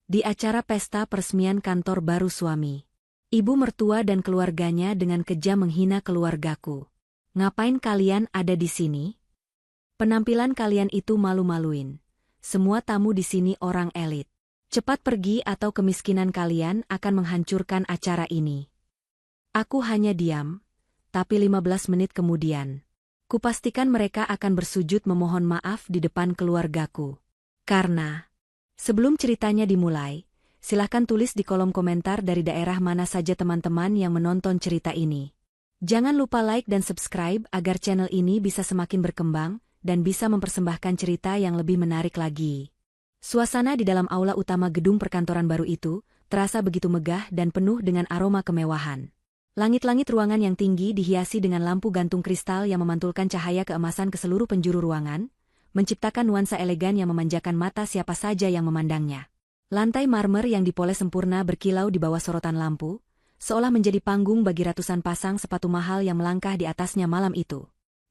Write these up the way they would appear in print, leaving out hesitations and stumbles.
Di acara pesta peresmian kantor baru suami, ibu mertua dan keluarganya dengan kejam menghina keluargaku. Ngapain kalian ada di sini? Penampilan kalian itu malu-maluin. Semua tamu di sini orang elit. Cepat pergi atau kemiskinan kalian akan menghancurkan acara ini. Aku hanya diam, tapi 15 menit kemudian, kupastikan mereka akan bersujud memohon maaf di depan keluargaku. Karena, sebelum ceritanya dimulai, silahkan tulis di kolom komentar dari daerah mana saja teman-teman yang menonton cerita ini. Jangan lupa like dan subscribe agar channel ini bisa semakin berkembang dan bisa mempersembahkan cerita yang lebih menarik lagi. Suasana di dalam aula utama gedung perkantoran baru itu terasa begitu megah dan penuh dengan aroma kemewahan. Langit-langit ruangan yang tinggi dihiasi dengan lampu gantung kristal yang memantulkan cahaya keemasan ke seluruh penjuru ruangan, menciptakan nuansa elegan yang memanjakan mata siapa saja yang memandangnya. Lantai marmer yang dipoles sempurna berkilau di bawah sorotan lampu, seolah menjadi panggung bagi ratusan pasang sepatu mahal yang melangkah di atasnya malam itu.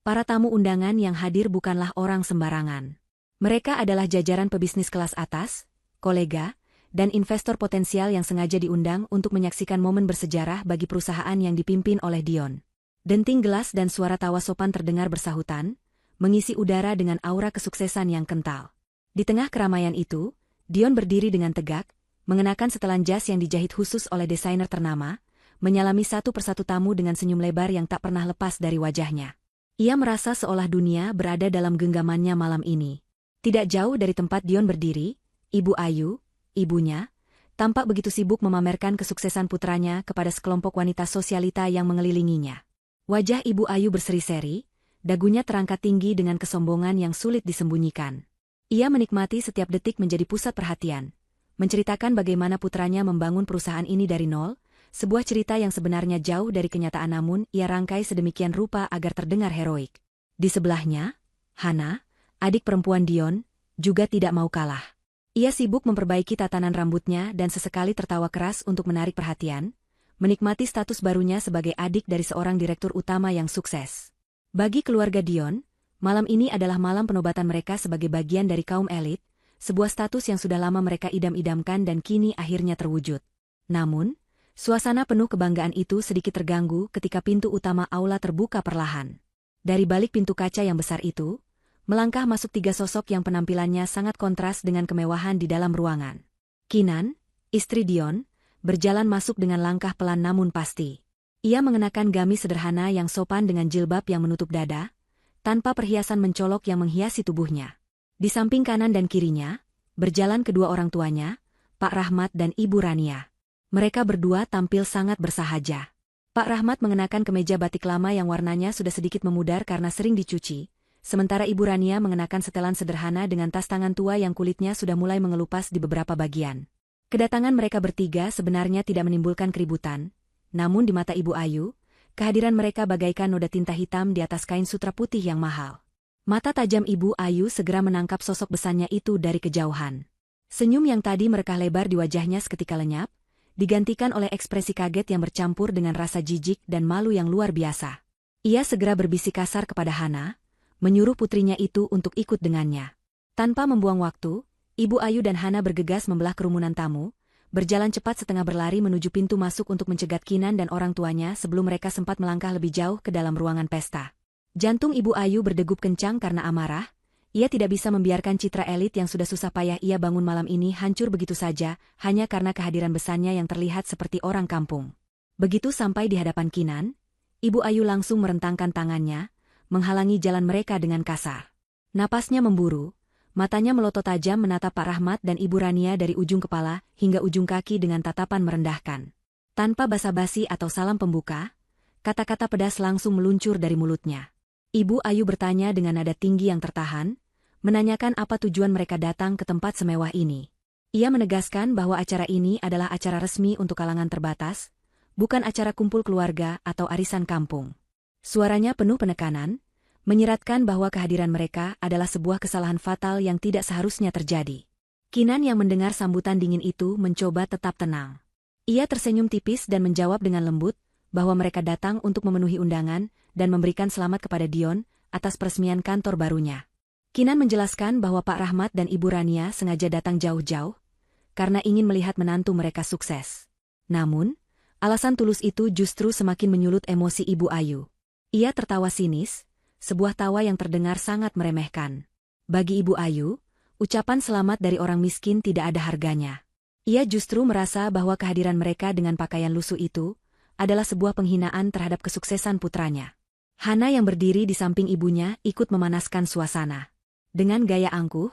Para tamu undangan yang hadir bukanlah orang sembarangan. Mereka adalah jajaran pebisnis kelas atas, kolega, dan investor potensial yang sengaja diundang untuk menyaksikan momen bersejarah bagi perusahaan yang dipimpin oleh Dion. Denting gelas dan suara tawa sopan terdengar bersahutan, mengisi udara dengan aura kesuksesan yang kental. Di tengah keramaian itu, Dion berdiri dengan tegak, mengenakan setelan jas yang dijahit khusus oleh desainer ternama, menyalami satu persatu tamu dengan senyum lebar yang tak pernah lepas dari wajahnya. Ia merasa seolah dunia berada dalam genggamannya malam ini. Tidak jauh dari tempat Dion berdiri, Ibu Ayu, ibunya, tampak begitu sibuk memamerkan kesuksesan putranya kepada sekelompok wanita sosialita yang mengelilinginya. Wajah Ibu Ayu berseri-seri, dagunya terangkat tinggi dengan kesombongan yang sulit disembunyikan. Ia menikmati setiap detik menjadi pusat perhatian, menceritakan bagaimana putranya membangun perusahaan ini dari nol, sebuah cerita yang sebenarnya jauh dari kenyataan namun ia rangkai sedemikian rupa agar terdengar heroik. Di sebelahnya, Hana, adik perempuan Dion, juga tidak mau kalah. Ia sibuk memperbaiki tatanan rambutnya dan sesekali tertawa keras untuk menarik perhatian, menikmati status barunya sebagai adik dari seorang direktur utama yang sukses. Bagi keluarga Dion, malam ini adalah malam penobatan mereka sebagai bagian dari kaum elit, sebuah status yang sudah lama mereka idam-idamkan dan kini akhirnya terwujud. Namun, suasana penuh kebanggaan itu sedikit terganggu ketika pintu utama aula terbuka perlahan. Dari balik pintu kaca yang besar itu, melangkah masuk tiga sosok yang penampilannya sangat kontras dengan kemewahan di dalam ruangan. Kinan, istri Dion, berjalan masuk dengan langkah pelan namun pasti. Ia mengenakan gamis sederhana yang sopan dengan jilbab yang menutup dada, tanpa perhiasan mencolok yang menghiasi tubuhnya. Di samping kanan dan kirinya, berjalan kedua orang tuanya, Pak Rahmat dan Ibu Rania. Mereka berdua tampil sangat bersahaja. Pak Rahmat mengenakan kemeja batik lama yang warnanya sudah sedikit memudar karena sering dicuci, sementara Ibu Rania mengenakan setelan sederhana dengan tas tangan tua yang kulitnya sudah mulai mengelupas di beberapa bagian. Kedatangan mereka bertiga sebenarnya tidak menimbulkan keributan, namun di mata Ibu Ayu, kehadiran mereka bagaikan noda tinta hitam di atas kain sutra putih yang mahal. Mata tajam Ibu Ayu segera menangkap sosok besannya itu dari kejauhan. Senyum yang tadi merekah lebar di wajahnya seketika lenyap, digantikan oleh ekspresi kaget yang bercampur dengan rasa jijik dan malu yang luar biasa. Ia segera berbisik kasar kepada Hana, menyuruh putrinya itu untuk ikut dengannya. Tanpa membuang waktu, Ibu Ayu dan Hana bergegas membelah kerumunan tamu, berjalan cepat setengah berlari menuju pintu masuk untuk mencegat Kinan dan orang tuanya sebelum mereka sempat melangkah lebih jauh ke dalam ruangan pesta. Jantung Ibu Ayu berdegup kencang karena amarah, ia tidak bisa membiarkan citra elit yang sudah susah payah ia bangun malam ini hancur begitu saja, hanya karena kehadiran besannya yang terlihat seperti orang kampung. Begitu sampai di hadapan Kinan, Ibu Ayu langsung merentangkan tangannya, menghalangi jalan mereka dengan kasar. Napasnya memburu, matanya melotot tajam menatap Pak Rahmat dan Ibu Rania dari ujung kepala hingga ujung kaki dengan tatapan merendahkan. Tanpa basa-basi atau salam pembuka, kata-kata pedas langsung meluncur dari mulutnya. Ibu Ayu bertanya dengan nada tinggi yang tertahan, menanyakan apa tujuan mereka datang ke tempat semewah ini. Ia menegaskan bahwa acara ini adalah acara resmi untuk kalangan terbatas, bukan acara kumpul keluarga atau arisan kampung. Suaranya penuh penekanan, menyiratkan bahwa kehadiran mereka adalah sebuah kesalahan fatal yang tidak seharusnya terjadi. Kinan yang mendengar sambutan dingin itu mencoba tetap tenang. Ia tersenyum tipis dan menjawab dengan lembut bahwa mereka datang untuk memenuhi undangan dan memberikan selamat kepada Dion atas peresmian kantor barunya. Kinan menjelaskan bahwa Pak Rahmat dan Ibu Rania sengaja datang jauh-jauh, karena ingin melihat menantu mereka sukses. Namun, alasan tulus itu justru semakin menyulut emosi Ibu Ayu. Ia tertawa sinis, sebuah tawa yang terdengar sangat meremehkan. Bagi Ibu Ayu, ucapan selamat dari orang miskin tidak ada harganya. Ia justru merasa bahwa kehadiran mereka dengan pakaian lusuh itu adalah sebuah penghinaan terhadap kesuksesan putranya. Hana yang berdiri di samping ibunya ikut memanaskan suasana. Dengan gaya angkuh,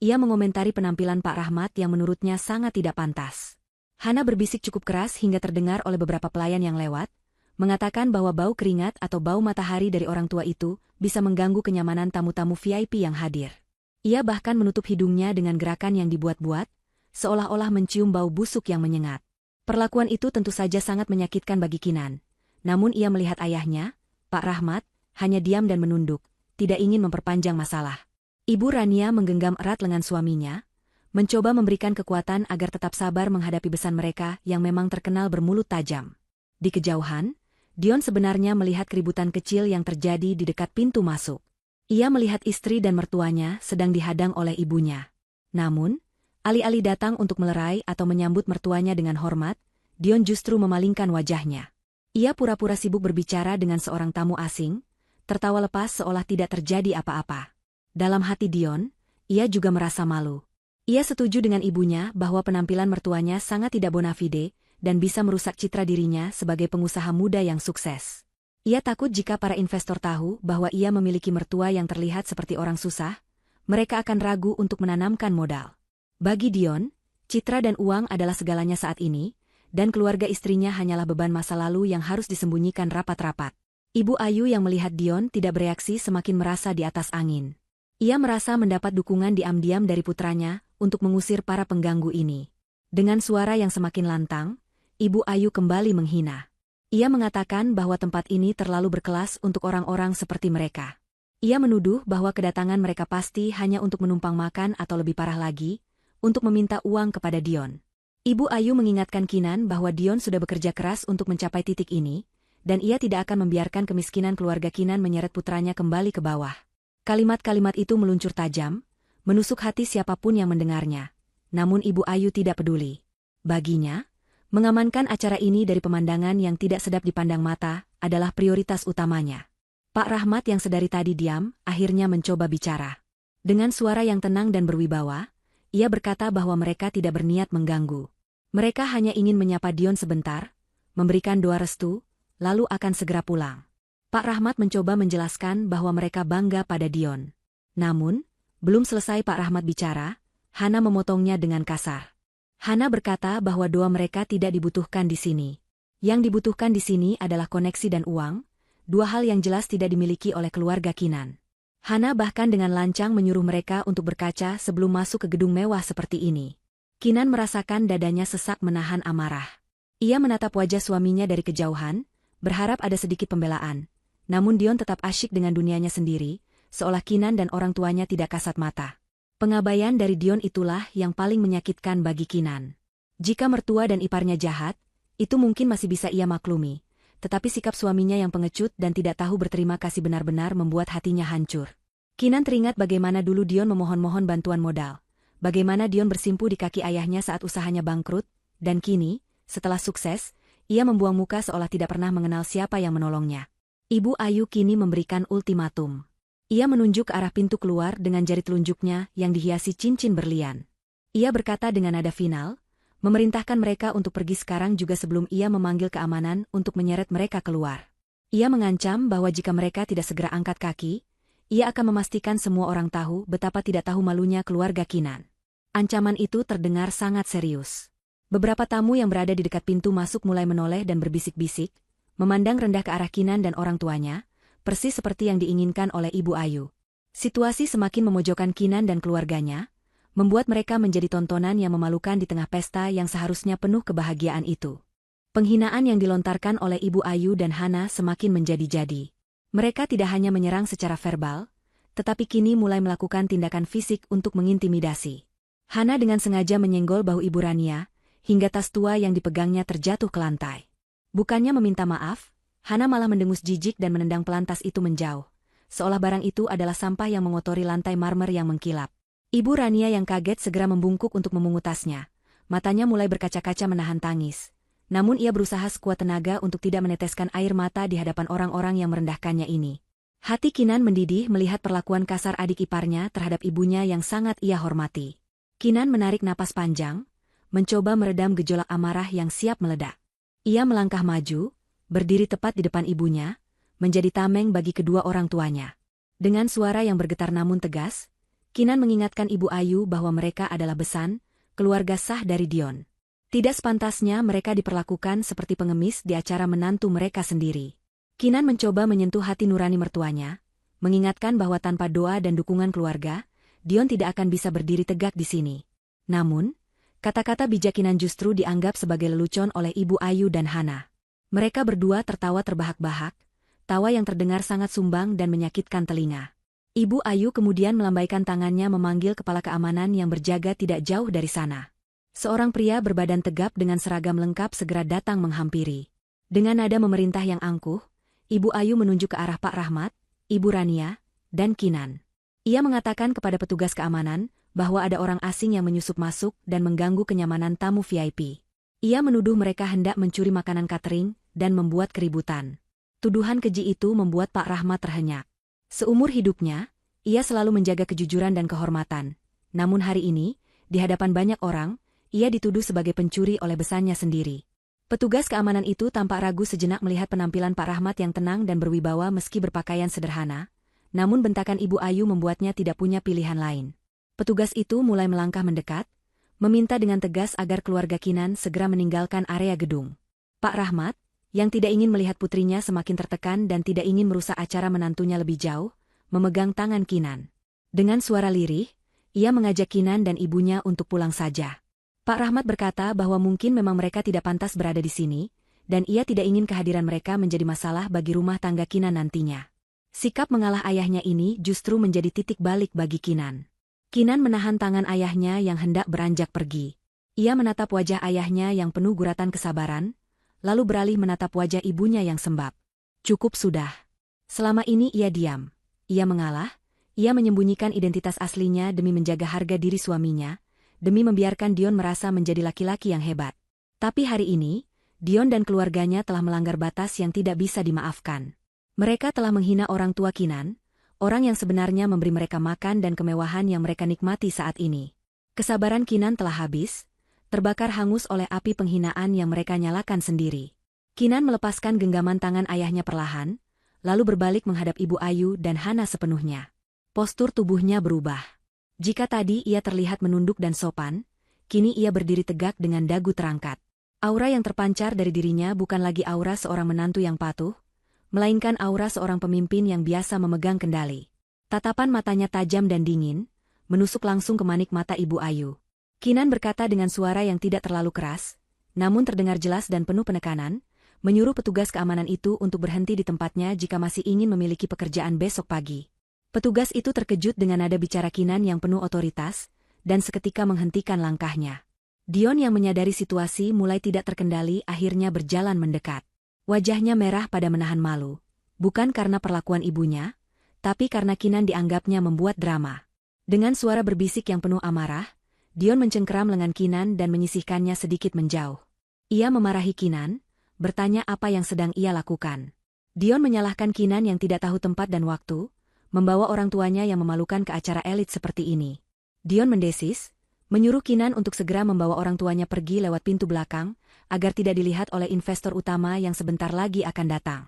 ia mengomentari penampilan Pak Rahmat yang menurutnya sangat tidak pantas. Hana berbisik cukup keras hingga terdengar oleh beberapa pelayan yang lewat, mengatakan bahwa bau keringat atau bau matahari dari orang tua itu bisa mengganggu kenyamanan tamu-tamu VIP yang hadir. Ia bahkan menutup hidungnya dengan gerakan yang dibuat-buat, seolah-olah mencium bau busuk yang menyengat. Perlakuan itu tentu saja sangat menyakitkan bagi Kinan. Namun ia melihat ayahnya, Pak Rahmat, hanya diam dan menunduk, tidak ingin memperpanjang masalah. Ibu Rania menggenggam erat lengan suaminya, mencoba memberikan kekuatan agar tetap sabar menghadapi besan mereka yang memang terkenal bermulut tajam. Di kejauhan, Dion sebenarnya melihat keributan kecil yang terjadi di dekat pintu masuk. Ia melihat istri dan mertuanya sedang dihadang oleh ibunya. Namun, alih-alih datang untuk melerai atau menyambut mertuanya dengan hormat, Dion justru memalingkan wajahnya. Ia pura-pura sibuk berbicara dengan seorang tamu asing, tertawa lepas seolah tidak terjadi apa-apa. Dalam hati Dion, ia juga merasa malu. Ia setuju dengan ibunya bahwa penampilan mertuanya sangat tidak bona fide dan bisa merusak citra dirinya sebagai pengusaha muda yang sukses. Ia takut jika para investor tahu bahwa ia memiliki mertua yang terlihat seperti orang susah, mereka akan ragu untuk menanamkan modal. Bagi Dion, citra dan uang adalah segalanya saat ini, dan keluarga istrinya hanyalah beban masa lalu yang harus disembunyikan rapat-rapat. Ibu Ayu yang melihat Dion tidak bereaksi semakin merasa di atas angin. Ia merasa mendapat dukungan diam-diam dari putranya untuk mengusir para pengganggu ini. Dengan suara yang semakin lantang, Ibu Ayu kembali menghina. Ia mengatakan bahwa tempat ini terlalu berkelas untuk orang-orang seperti mereka. Ia menuduh bahwa kedatangan mereka pasti hanya untuk menumpang makan atau lebih parah lagi, untuk meminta uang kepada Dion. Ibu Ayu mengingatkan Kinan bahwa Dion sudah bekerja keras untuk mencapai titik ini, dan ia tidak akan membiarkan kemiskinan keluarga Kinan menyeret putranya kembali ke bawah. Kalimat-kalimat itu meluncur tajam, menusuk hati siapapun yang mendengarnya. Namun Ibu Ayu tidak peduli. Baginya, mengamankan acara ini dari pemandangan yang tidak sedap dipandang mata adalah prioritas utamanya. Pak Rahmat yang sedari tadi diam, akhirnya mencoba bicara. Dengan suara yang tenang dan berwibawa, ia berkata bahwa mereka tidak berniat mengganggu. Mereka hanya ingin menyapa Dion sebentar, memberikan doa restu, lalu akan segera pulang. Pak Rahmat mencoba menjelaskan bahwa mereka bangga pada Dion. Namun, belum selesai Pak Rahmat bicara, Hana memotongnya dengan kasar. Hana berkata bahwa doa mereka tidak dibutuhkan di sini. Yang dibutuhkan di sini adalah koneksi dan uang, dua hal yang jelas tidak dimiliki oleh keluarga Kinan. Hana bahkan dengan lancang menyuruh mereka untuk berkaca sebelum masuk ke gedung mewah seperti ini. Kinan merasakan dadanya sesak menahan amarah. Ia menatap wajah suaminya dari kejauhan, berharap ada sedikit pembelaan. Namun Dion tetap asyik dengan dunianya sendiri, seolah Kinan dan orang tuanya tidak kasat mata. Pengabaian dari Dion itulah yang paling menyakitkan bagi Kinan. Jika mertua dan iparnya jahat, itu mungkin masih bisa ia maklumi. Tetapi sikap suaminya yang pengecut dan tidak tahu berterima kasih benar-benar membuat hatinya hancur. Kinan teringat bagaimana dulu Dion memohon-mohon bantuan modal. Bagaimana Dion bersimpu di kaki ayahnya saat usahanya bangkrut, dan kini, setelah sukses, ia membuang muka seolah tidak pernah mengenal siapa yang menolongnya. Ibu Ayu kini memberikan ultimatum. Ia menunjuk ke arah pintu keluar dengan jari telunjuknya yang dihiasi cincin berlian. Ia berkata dengan nada final, memerintahkan mereka untuk pergi sekarang juga sebelum ia memanggil keamanan untuk menyeret mereka keluar. Ia mengancam bahwa jika mereka tidak segera angkat kaki, ia akan memastikan semua orang tahu betapa tidak tahu malunya keluarga Kinan. Ancaman itu terdengar sangat serius. Beberapa tamu yang berada di dekat pintu masuk mulai menoleh dan berbisik-bisik, memandang rendah ke arah Kinan dan orang tuanya, persis seperti yang diinginkan oleh Ibu Ayu. Situasi semakin memojokkan Kinan dan keluarganya, membuat mereka menjadi tontonan yang memalukan di tengah pesta yang seharusnya penuh kebahagiaan itu. Penghinaan yang dilontarkan oleh Ibu Ayu dan Hana semakin menjadi-jadi. Mereka tidak hanya menyerang secara verbal, tetapi kini mulai melakukan tindakan fisik untuk mengintimidasi. Hana dengan sengaja menyenggol bahu Ibu Rania, hingga tas tua yang dipegangnya terjatuh ke lantai. Bukannya meminta maaf, Hana malah mendengus jijik dan menendang pelantas itu menjauh, seolah barang itu adalah sampah yang mengotori lantai marmer yang mengkilap. Ibu Rania yang kaget segera membungkuk untuk memungut tasnya, matanya mulai berkaca-kaca menahan tangis. Namun ia berusaha sekuat tenaga untuk tidak meneteskan air mata di hadapan orang-orang yang merendahkannya ini. Hati Kinan mendidih melihat perlakuan kasar adik iparnya terhadap ibunya yang sangat ia hormati. Kinan menarik napas panjang, mencoba meredam gejolak amarah yang siap meledak. Ia melangkah maju, berdiri tepat di depan ibunya, menjadi tameng bagi kedua orang tuanya. Dengan suara yang bergetar namun tegas, Kinan mengingatkan Ibu Ayu bahwa mereka adalah besan, keluarga sah dari Dion. Tidak sepantasnya mereka diperlakukan seperti pengemis di acara menantu mereka sendiri. Kinan mencoba menyentuh hati nurani mertuanya, mengingatkan bahwa tanpa doa dan dukungan keluarga, Dion tidak akan bisa berdiri tegak di sini. Namun, kata-kata bijak Kinan justru dianggap sebagai lelucon oleh Ibu Ayu dan Hana. Mereka berdua tertawa terbahak-bahak, tawa yang terdengar sangat sumbang dan menyakitkan telinga. Ibu Ayu kemudian melambaikan tangannya memanggil kepala keamanan yang berjaga tidak jauh dari sana. Seorang pria berbadan tegap dengan seragam lengkap segera datang menghampiri. Dengan nada memerintah yang angkuh, Ibu Ayu menunjuk ke arah Pak Rahmat, Ibu Rania, dan Kinan. Ia mengatakan kepada petugas keamanan bahwa ada orang asing yang menyusup masuk dan mengganggu kenyamanan tamu VIP. Ia menuduh mereka hendak mencuri makanan catering dan membuat keributan. Tuduhan keji itu membuat Pak Rahmat terhenyak. Seumur hidupnya, ia selalu menjaga kejujuran dan kehormatan. Namun hari ini, di hadapan banyak orang, ia dituduh sebagai pencuri oleh besannya sendiri. Petugas keamanan itu tampak ragu sejenak melihat penampilan Pak Rahmat yang tenang dan berwibawa meski berpakaian sederhana, namun bentakan Ibu Ayu membuatnya tidak punya pilihan lain. Petugas itu mulai melangkah mendekat, meminta dengan tegas agar keluarga Kinan segera meninggalkan area gedung. Pak Rahmat, yang tidak ingin melihat putrinya semakin tertekan dan tidak ingin merusak acara menantunya lebih jauh, memegang tangan Kinan. Dengan suara lirih, ia mengajak Kinan dan ibunya untuk pulang saja. Pak Rahmat berkata bahwa mungkin memang mereka tidak pantas berada di sini, dan ia tidak ingin kehadiran mereka menjadi masalah bagi rumah tangga Kinan nantinya. Sikap mengalah ayahnya ini justru menjadi titik balik bagi Kinan. Kinan menahan tangan ayahnya yang hendak beranjak pergi. Ia menatap wajah ayahnya yang penuh guratan kesabaran, lalu beralih menatap wajah ibunya yang sembab. Cukup sudah. Selama ini ia diam. Ia mengalah, ia menyembunyikan identitas aslinya demi menjaga harga diri suaminya, demi membiarkan Dion merasa menjadi laki-laki yang hebat. Tapi hari ini, Dion dan keluarganya telah melanggar batas yang tidak bisa dimaafkan. Mereka telah menghina orang tua Kinan, orang yang sebenarnya memberi mereka makan dan kemewahan yang mereka nikmati saat ini. Kesabaran Kinan telah habis, terbakar hangus oleh api penghinaan yang mereka nyalakan sendiri. Kinan melepaskan genggaman tangan ayahnya perlahan, lalu berbalik menghadap Ibu Ayu dan Hana sepenuhnya. Postur tubuhnya berubah. Jika tadi ia terlihat menunduk dan sopan, kini ia berdiri tegak dengan dagu terangkat. Aura yang terpancar dari dirinya bukan lagi aura seorang menantu yang patuh, melainkan aura seorang pemimpin yang biasa memegang kendali. Tatapan matanya tajam dan dingin, menusuk langsung ke manik mata Ibu Ayu. Kinan berkata dengan suara yang tidak terlalu keras, namun terdengar jelas dan penuh penekanan, menyuruh petugas keamanan itu untuk berhenti di tempatnya jika masih ingin memiliki pekerjaan besok pagi. Petugas itu terkejut dengan nada bicara Kinan yang penuh otoritas, dan seketika menghentikan langkahnya. Dion yang menyadari situasi mulai tidak terkendali akhirnya berjalan mendekat. Wajahnya merah pada menahan malu, bukan karena perlakuan ibunya, tapi karena Kinan dianggapnya membuat drama. Dengan suara berbisik yang penuh amarah, Dion mencengkeram lengan Kinan dan menyisihkannya sedikit menjauh. Ia memarahi Kinan, bertanya apa yang sedang ia lakukan. Dion menyalahkan Kinan yang tidak tahu tempat dan waktu, membawa orang tuanya yang memalukan ke acara elit seperti ini. Dion mendesis, menyuruh Kinan untuk segera membawa orang tuanya pergi lewat pintu belakang, agar tidak dilihat oleh investor utama yang sebentar lagi akan datang.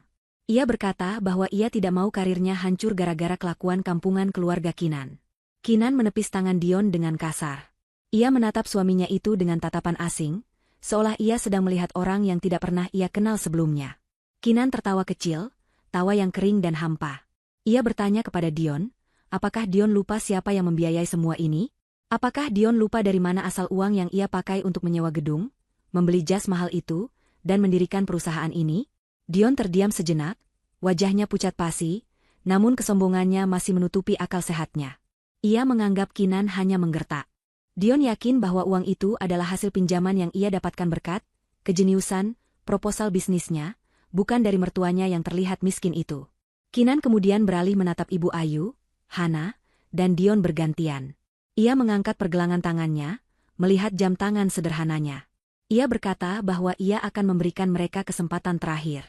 Ia berkata bahwa ia tidak mau karirnya hancur gara-gara kelakuan kampungan keluarga Kinan. Kinan menepis tangan Dion dengan kasar. Ia menatap suaminya itu dengan tatapan asing, seolah ia sedang melihat orang yang tidak pernah ia kenal sebelumnya. Kinan tertawa kecil, tawa yang kering dan hampa. Ia bertanya kepada Dion, apakah Dion lupa siapa yang membiayai semua ini? Apakah Dion lupa dari mana asal uang yang ia pakai untuk menyewa gedung, membeli jas mahal itu, dan mendirikan perusahaan ini? Dion terdiam sejenak, wajahnya pucat pasi, namun kesombongannya masih menutupi akal sehatnya. Ia menganggap Kinan hanya menggertak. Dion yakin bahwa uang itu adalah hasil pinjaman yang ia dapatkan berkat, kejeniusan, proposal bisnisnya, bukan dari mertuanya yang terlihat miskin itu. Kinan kemudian beralih menatap Ibu Ayu, Hana, dan Dion bergantian. Ia mengangkat pergelangan tangannya, melihat jam tangan sederhananya. Ia berkata bahwa ia akan memberikan mereka kesempatan terakhir.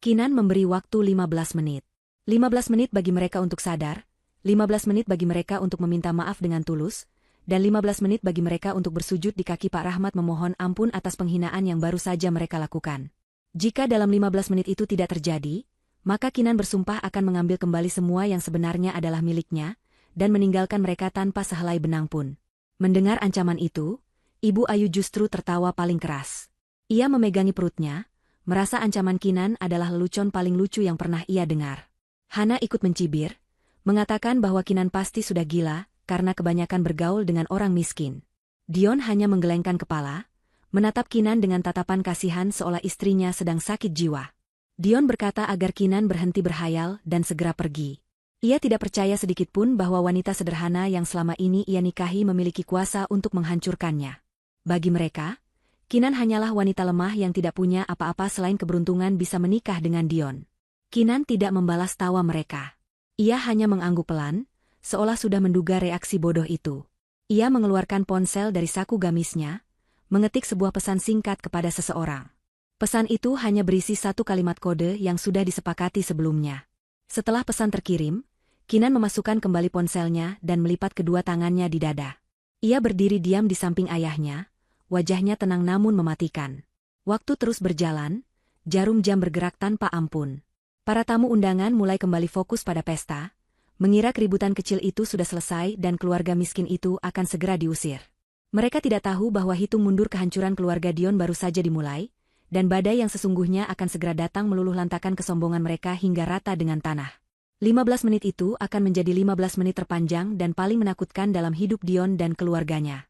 Kinan memberi waktu 15 menit. 15 menit bagi mereka untuk sadar, 15 menit bagi mereka untuk meminta maaf dengan tulus, dan 15 menit bagi mereka untuk bersujud di kaki Pak Rahmat memohon ampun atas penghinaan yang baru saja mereka lakukan. Jika dalam 15 menit itu tidak terjadi, maka Kinan bersumpah akan mengambil kembali semua yang sebenarnya adalah miliknya, dan meninggalkan mereka tanpa sehelai benang pun. Mendengar ancaman itu, Ibu Ayu justru tertawa paling keras. Ia memegangi perutnya, merasa ancaman Kinan adalah lelucon paling lucu yang pernah ia dengar. Hana ikut mencibir, mengatakan bahwa Kinan pasti sudah gila, karena kebanyakan bergaul dengan orang miskin. Dion hanya menggelengkan kepala, menatap Kinan dengan tatapan kasihan seolah istrinya sedang sakit jiwa. Dion berkata agar Kinan berhenti berhayal dan segera pergi. Ia tidak percaya sedikitpun bahwa wanita sederhana yang selama ini ia nikahi memiliki kuasa untuk menghancurkannya. Bagi mereka, Kinan hanyalah wanita lemah yang tidak punya apa-apa selain keberuntungan bisa menikah dengan Dion. Kinan tidak membalas tawa mereka. Ia hanya mengangguk pelan, seolah sudah menduga reaksi bodoh itu. Ia mengeluarkan ponsel dari saku gamisnya, mengetik sebuah pesan singkat kepada seseorang. Pesan itu hanya berisi satu kalimat kode yang sudah disepakati sebelumnya. Setelah pesan terkirim, Kinan memasukkan kembali ponselnya dan melipat kedua tangannya di dada. Ia berdiri diam di samping ayahnya, wajahnya tenang namun mematikan. Waktu terus berjalan, jarum jam bergerak tanpa ampun. Para tamu undangan mulai kembali fokus pada pesta, mengira keributan kecil itu sudah selesai dan keluarga miskin itu akan segera diusir. Mereka tidak tahu bahwa hitung mundur kehancuran keluarga Dion baru saja dimulai, dan badai yang sesungguhnya akan segera datang meluluh lantakan kesombongan mereka hingga rata dengan tanah. 15 menit itu akan menjadi 15 menit terpanjang dan paling menakutkan dalam hidup Dion dan keluarganya.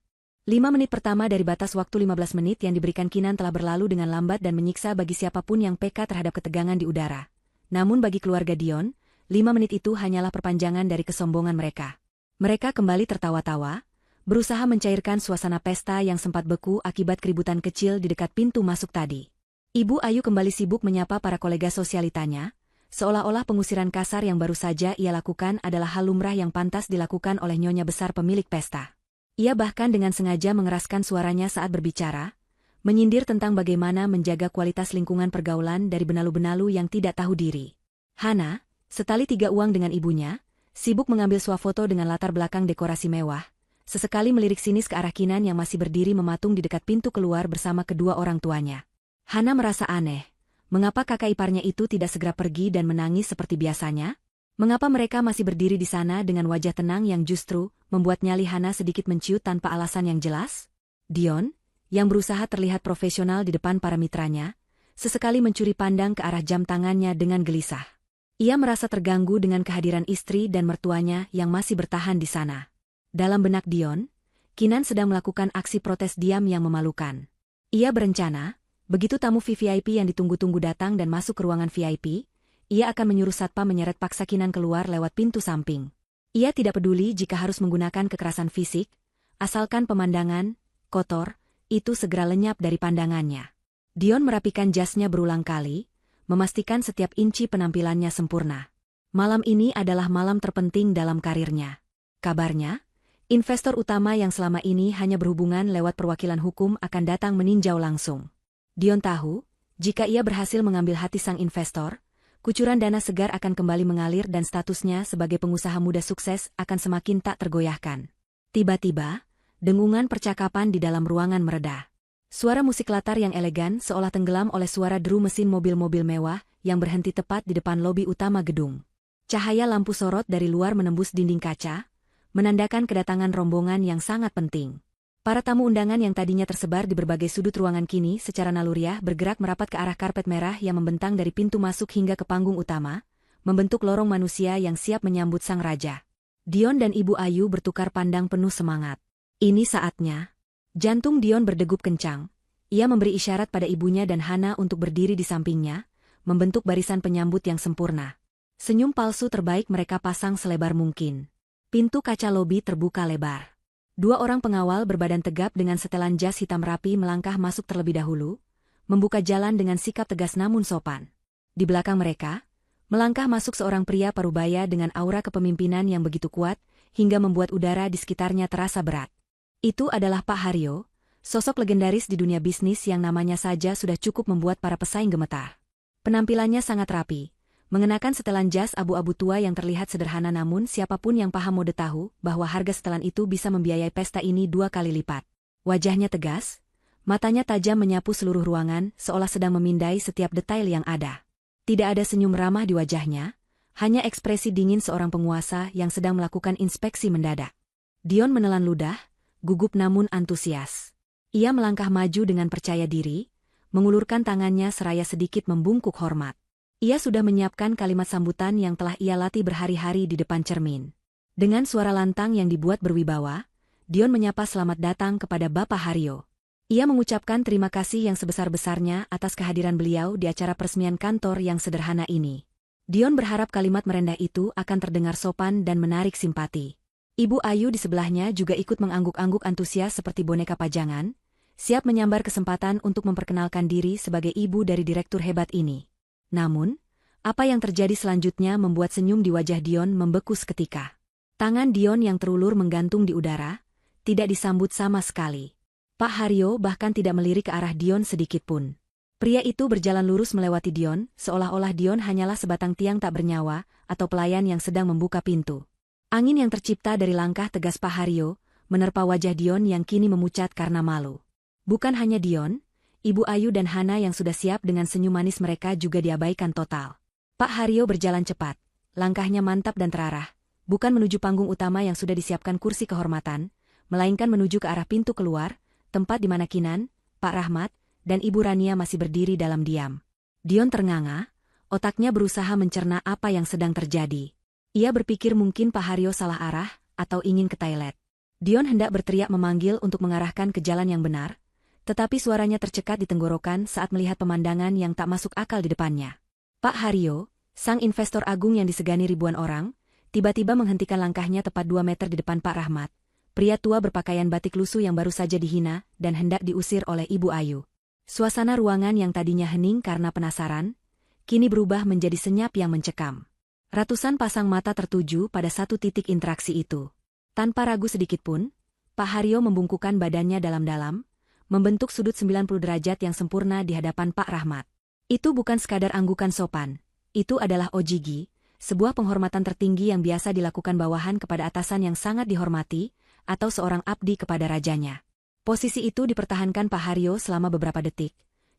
5 menit pertama dari batas waktu 15 menit yang diberikan Kinan telah berlalu dengan lambat dan menyiksa bagi siapapun yang peka terhadap ketegangan di udara. Namun bagi keluarga Dion, 5 menit itu hanyalah perpanjangan dari kesombongan mereka. Mereka kembali tertawa-tawa, berusaha mencairkan suasana pesta yang sempat beku akibat keributan kecil di dekat pintu masuk tadi. Ibu Ayu kembali sibuk menyapa para kolega sosialitanya, seolah-olah pengusiran kasar yang baru saja ia lakukan adalah hal lumrah yang pantas dilakukan oleh nyonya besar pemilik pesta. Ia bahkan dengan sengaja mengeraskan suaranya saat berbicara, menyindir tentang bagaimana menjaga kualitas lingkungan pergaulan dari benalu-benalu yang tidak tahu diri. Hana, setali 3 uang dengan ibunya, sibuk mengambil swafoto dengan latar belakang dekorasi mewah, sesekali melirik sinis ke arah Kinan yang masih berdiri mematung di dekat pintu keluar bersama kedua orang tuanya. Hana merasa aneh, mengapa kakak iparnya itu tidak segera pergi dan menangis seperti biasanya? Mengapa mereka masih berdiri di sana dengan wajah tenang yang justru membuat nyali Hana sedikit menciut tanpa alasan yang jelas? Dion, yang berusaha terlihat profesional di depan para mitranya, sesekali mencuri pandang ke arah jam tangannya dengan gelisah. Ia merasa terganggu dengan kehadiran istri dan mertuanya yang masih bertahan di sana. Dalam benak Dion, Kinan sedang melakukan aksi protes diam yang memalukan. Ia berencana, begitu tamu VVIP yang ditunggu-tunggu datang dan masuk ke ruangan VIP, ia akan menyuruh satpam menyeret paksa Kinan keluar lewat pintu samping. Ia tidak peduli jika harus menggunakan kekerasan fisik, asalkan pemandangan, kotor, itu segera lenyap dari pandangannya. Dion merapikan jasnya berulang kali, memastikan setiap inci penampilannya sempurna. Malam ini adalah malam terpenting dalam karirnya. Kabarnya, investor utama yang selama ini hanya berhubungan lewat perwakilan hukum akan datang meninjau langsung. Dion tahu, jika ia berhasil mengambil hati sang investor, kucuran dana segar akan kembali mengalir dan statusnya sebagai pengusaha muda sukses akan semakin tak tergoyahkan. Tiba-tiba, dengungan percakapan di dalam ruangan mereda. Suara musik latar yang elegan seolah tenggelam oleh suara deru mesin mobil-mobil mewah yang berhenti tepat di depan lobi utama gedung. Cahaya lampu sorot dari luar menembus dinding kaca, menandakan kedatangan rombongan yang sangat penting. Para tamu undangan yang tadinya tersebar di berbagai sudut ruangan kini secara naluriah bergerak merapat ke arah karpet merah yang membentang dari pintu masuk hingga ke panggung utama, membentuk lorong manusia yang siap menyambut sang raja. Dion dan Ibu Ayu bertukar pandang penuh semangat. Ini saatnya. Jantung Dion berdegup kencang. Ia memberi isyarat pada ibunya dan Hana untuk berdiri di sampingnya, membentuk barisan penyambut yang sempurna. Senyum palsu terbaik mereka pasang selebar mungkin. Pintu kaca lobi terbuka lebar. 2 orang pengawal berbadan tegap dengan setelan jas hitam rapi melangkah masuk terlebih dahulu, membuka jalan dengan sikap tegas namun sopan. Di belakang mereka, melangkah masuk seorang pria parubaya dengan aura kepemimpinan yang begitu kuat, hingga membuat udara di sekitarnya terasa berat. Itu adalah Pak Haryo, sosok legendaris di dunia bisnis yang namanya saja sudah cukup membuat para pesaing gemetar. Penampilannya sangat rapi, mengenakan setelan jas abu-abu tua yang terlihat sederhana, namun siapapun yang paham mode tahu bahwa harga setelan itu bisa membiayai pesta ini 2 kali lipat. Wajahnya tegas, matanya tajam menyapu seluruh ruangan seolah sedang memindai setiap detail yang ada. Tidak ada senyum ramah di wajahnya, hanya ekspresi dingin seorang penguasa yang sedang melakukan inspeksi mendadak. Dion menelan ludah, gugup namun antusias. Ia melangkah maju dengan percaya diri, mengulurkan tangannya seraya sedikit membungkuk hormat. Ia sudah menyiapkan kalimat sambutan yang telah ia latih berhari-hari di depan cermin. Dengan suara lantang yang dibuat berwibawa, Dion menyapa selamat datang kepada Bapak Haryo. Ia mengucapkan terima kasih yang sebesar-besarnya atas kehadiran beliau di acara peresmian kantor yang sederhana ini. Dion berharap kalimat merendah itu akan terdengar sopan dan menarik simpati. Ibu Ayu di sebelahnya juga ikut mengangguk-angguk antusias seperti boneka pajangan, siap menyambar kesempatan untuk memperkenalkan diri sebagai ibu dari direktur hebat ini. Namun, apa yang terjadi selanjutnya membuat senyum di wajah Dion membeku seketika. Tangan Dion yang terulur menggantung di udara, tidak disambut sama sekali. Pak Haryo bahkan tidak melirik ke arah Dion sedikitpun. Pria itu berjalan lurus melewati Dion, seolah-olah Dion hanyalah sebatang tiang tak bernyawa atau pelayan yang sedang membuka pintu. Angin yang tercipta dari langkah tegas Pak Haryo menerpa wajah Dion yang kini memucat karena malu. Bukan hanya Dion, Ibu Ayu dan Hana yang sudah siap dengan senyum manis mereka juga diabaikan total. Pak Haryo berjalan cepat, langkahnya mantap dan terarah, bukan menuju panggung utama yang sudah disiapkan kursi kehormatan, melainkan menuju ke arah pintu keluar, tempat di mana Kinan, Pak Rahmat, dan Ibu Rania masih berdiri dalam diam. Dion ternganga, otaknya berusaha mencerna apa yang sedang terjadi. Ia berpikir mungkin Pak Haryo salah arah, atau ingin ke toilet. Dion hendak berteriak memanggil untuk mengarahkan ke jalan yang benar, tetapi suaranya tercekat di tenggorokan saat melihat pemandangan yang tak masuk akal di depannya. Pak Haryo, sang investor agung yang disegani ribuan orang, tiba-tiba menghentikan langkahnya tepat 2 meter di depan Pak Rahmat, pria tua berpakaian batik lusuh yang baru saja dihina dan hendak diusir oleh Ibu Ayu. Suasana ruangan yang tadinya hening karena penasaran, kini berubah menjadi senyap yang mencekam. Ratusan pasang mata tertuju pada satu titik interaksi itu. Tanpa ragu sedikitpun, Pak Haryo membungkukkan badannya dalam-dalam, membentuk sudut 90 derajat yang sempurna di hadapan Pak Rahmat. Itu bukan sekadar anggukan sopan, itu adalah ojigi, sebuah penghormatan tertinggi yang biasa dilakukan bawahan kepada atasan yang sangat dihormati, atau seorang abdi kepada rajanya. Posisi itu dipertahankan Pak Haryo selama beberapa detik,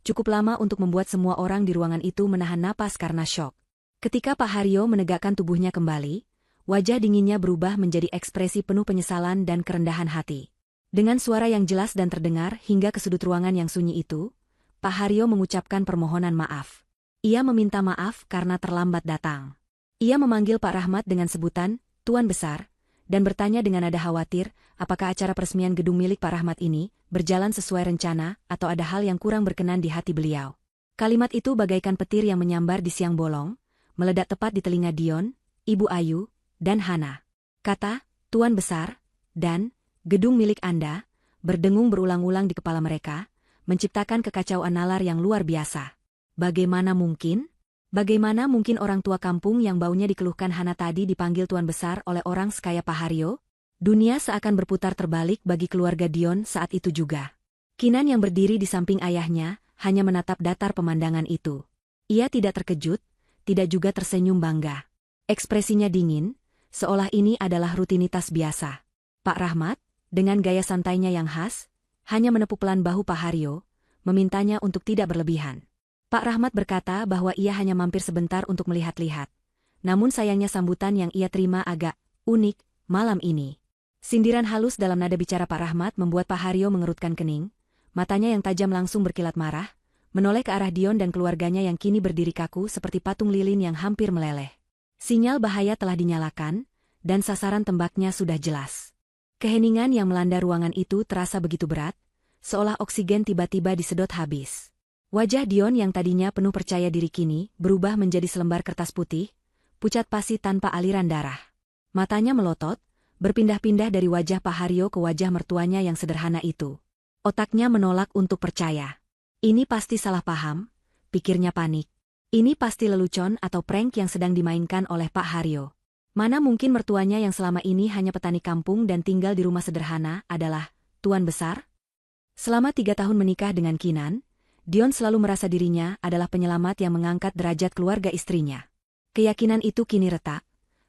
cukup lama untuk membuat semua orang di ruangan itu menahan napas karena syok. Ketika Pak Haryo menegakkan tubuhnya kembali, wajah dinginnya berubah menjadi ekspresi penuh penyesalan dan kerendahan hati. Dengan suara yang jelas dan terdengar hingga ke sudut ruangan yang sunyi itu, Pak Haryo mengucapkan permohonan maaf. Ia meminta maaf karena terlambat datang. Ia memanggil Pak Rahmat dengan sebutan, Tuan Besar, dan bertanya dengan nada khawatir, apakah acara peresmian gedung milik Pak Rahmat ini berjalan sesuai rencana atau ada hal yang kurang berkenan di hati beliau. Kalimat itu bagaikan petir yang menyambar di siang bolong, meledak tepat di telinga Dion, Ibu Ayu, dan Hana. Kata, Tuan Besar, dan gedung milik Anda, berdengung berulang-ulang di kepala mereka, menciptakan kekacauan nalar yang luar biasa. Bagaimana mungkin? Bagaimana mungkin orang tua kampung yang baunya dikeluhkan Hana tadi dipanggil Tuan Besar oleh orang sekaya Pak Haryo? Dunia seakan berputar terbalik bagi keluarga Dion saat itu juga. Kinan yang berdiri di samping ayahnya hanya menatap datar pemandangan itu. Ia tidak terkejut, tidak juga tersenyum bangga. Ekspresinya dingin, seolah ini adalah rutinitas biasa. Pak Rahmat, dengan gaya santainya yang khas, hanya menepuk pelan bahu Pak Haryo, memintanya untuk tidak berlebihan. Pak Rahmat berkata bahwa ia hanya mampir sebentar untuk melihat-lihat. Namun sayangnya sambutan yang ia terima agak unik malam ini. Sindiran halus dalam nada bicara Pak Rahmat membuat Pak Haryo mengerutkan kening, matanya yang tajam langsung berkilat marah, menoleh ke arah Dion dan keluarganya yang kini berdiri kaku seperti patung lilin yang hampir meleleh. Sinyal bahaya telah dinyalakan, dan sasaran tembaknya sudah jelas. Keheningan yang melanda ruangan itu terasa begitu berat, seolah oksigen tiba-tiba disedot habis. Wajah Dion yang tadinya penuh percaya diri kini berubah menjadi selembar kertas putih, pucat pasi tanpa aliran darah. Matanya melotot, berpindah-pindah dari wajah Pak Haryo ke wajah mertuanya yang sederhana itu. Otaknya menolak untuk percaya. Ini pasti salah paham, pikirnya panik. Ini pasti lelucon atau prank yang sedang dimainkan oleh Pak Haryo. Mana mungkin mertuanya yang selama ini hanya petani kampung dan tinggal di rumah sederhana adalah Tuan Besar? Selama 3 tahun menikah dengan Kinan, Dion selalu merasa dirinya adalah penyelamat yang mengangkat derajat keluarga istrinya. Keyakinan itu kini retak,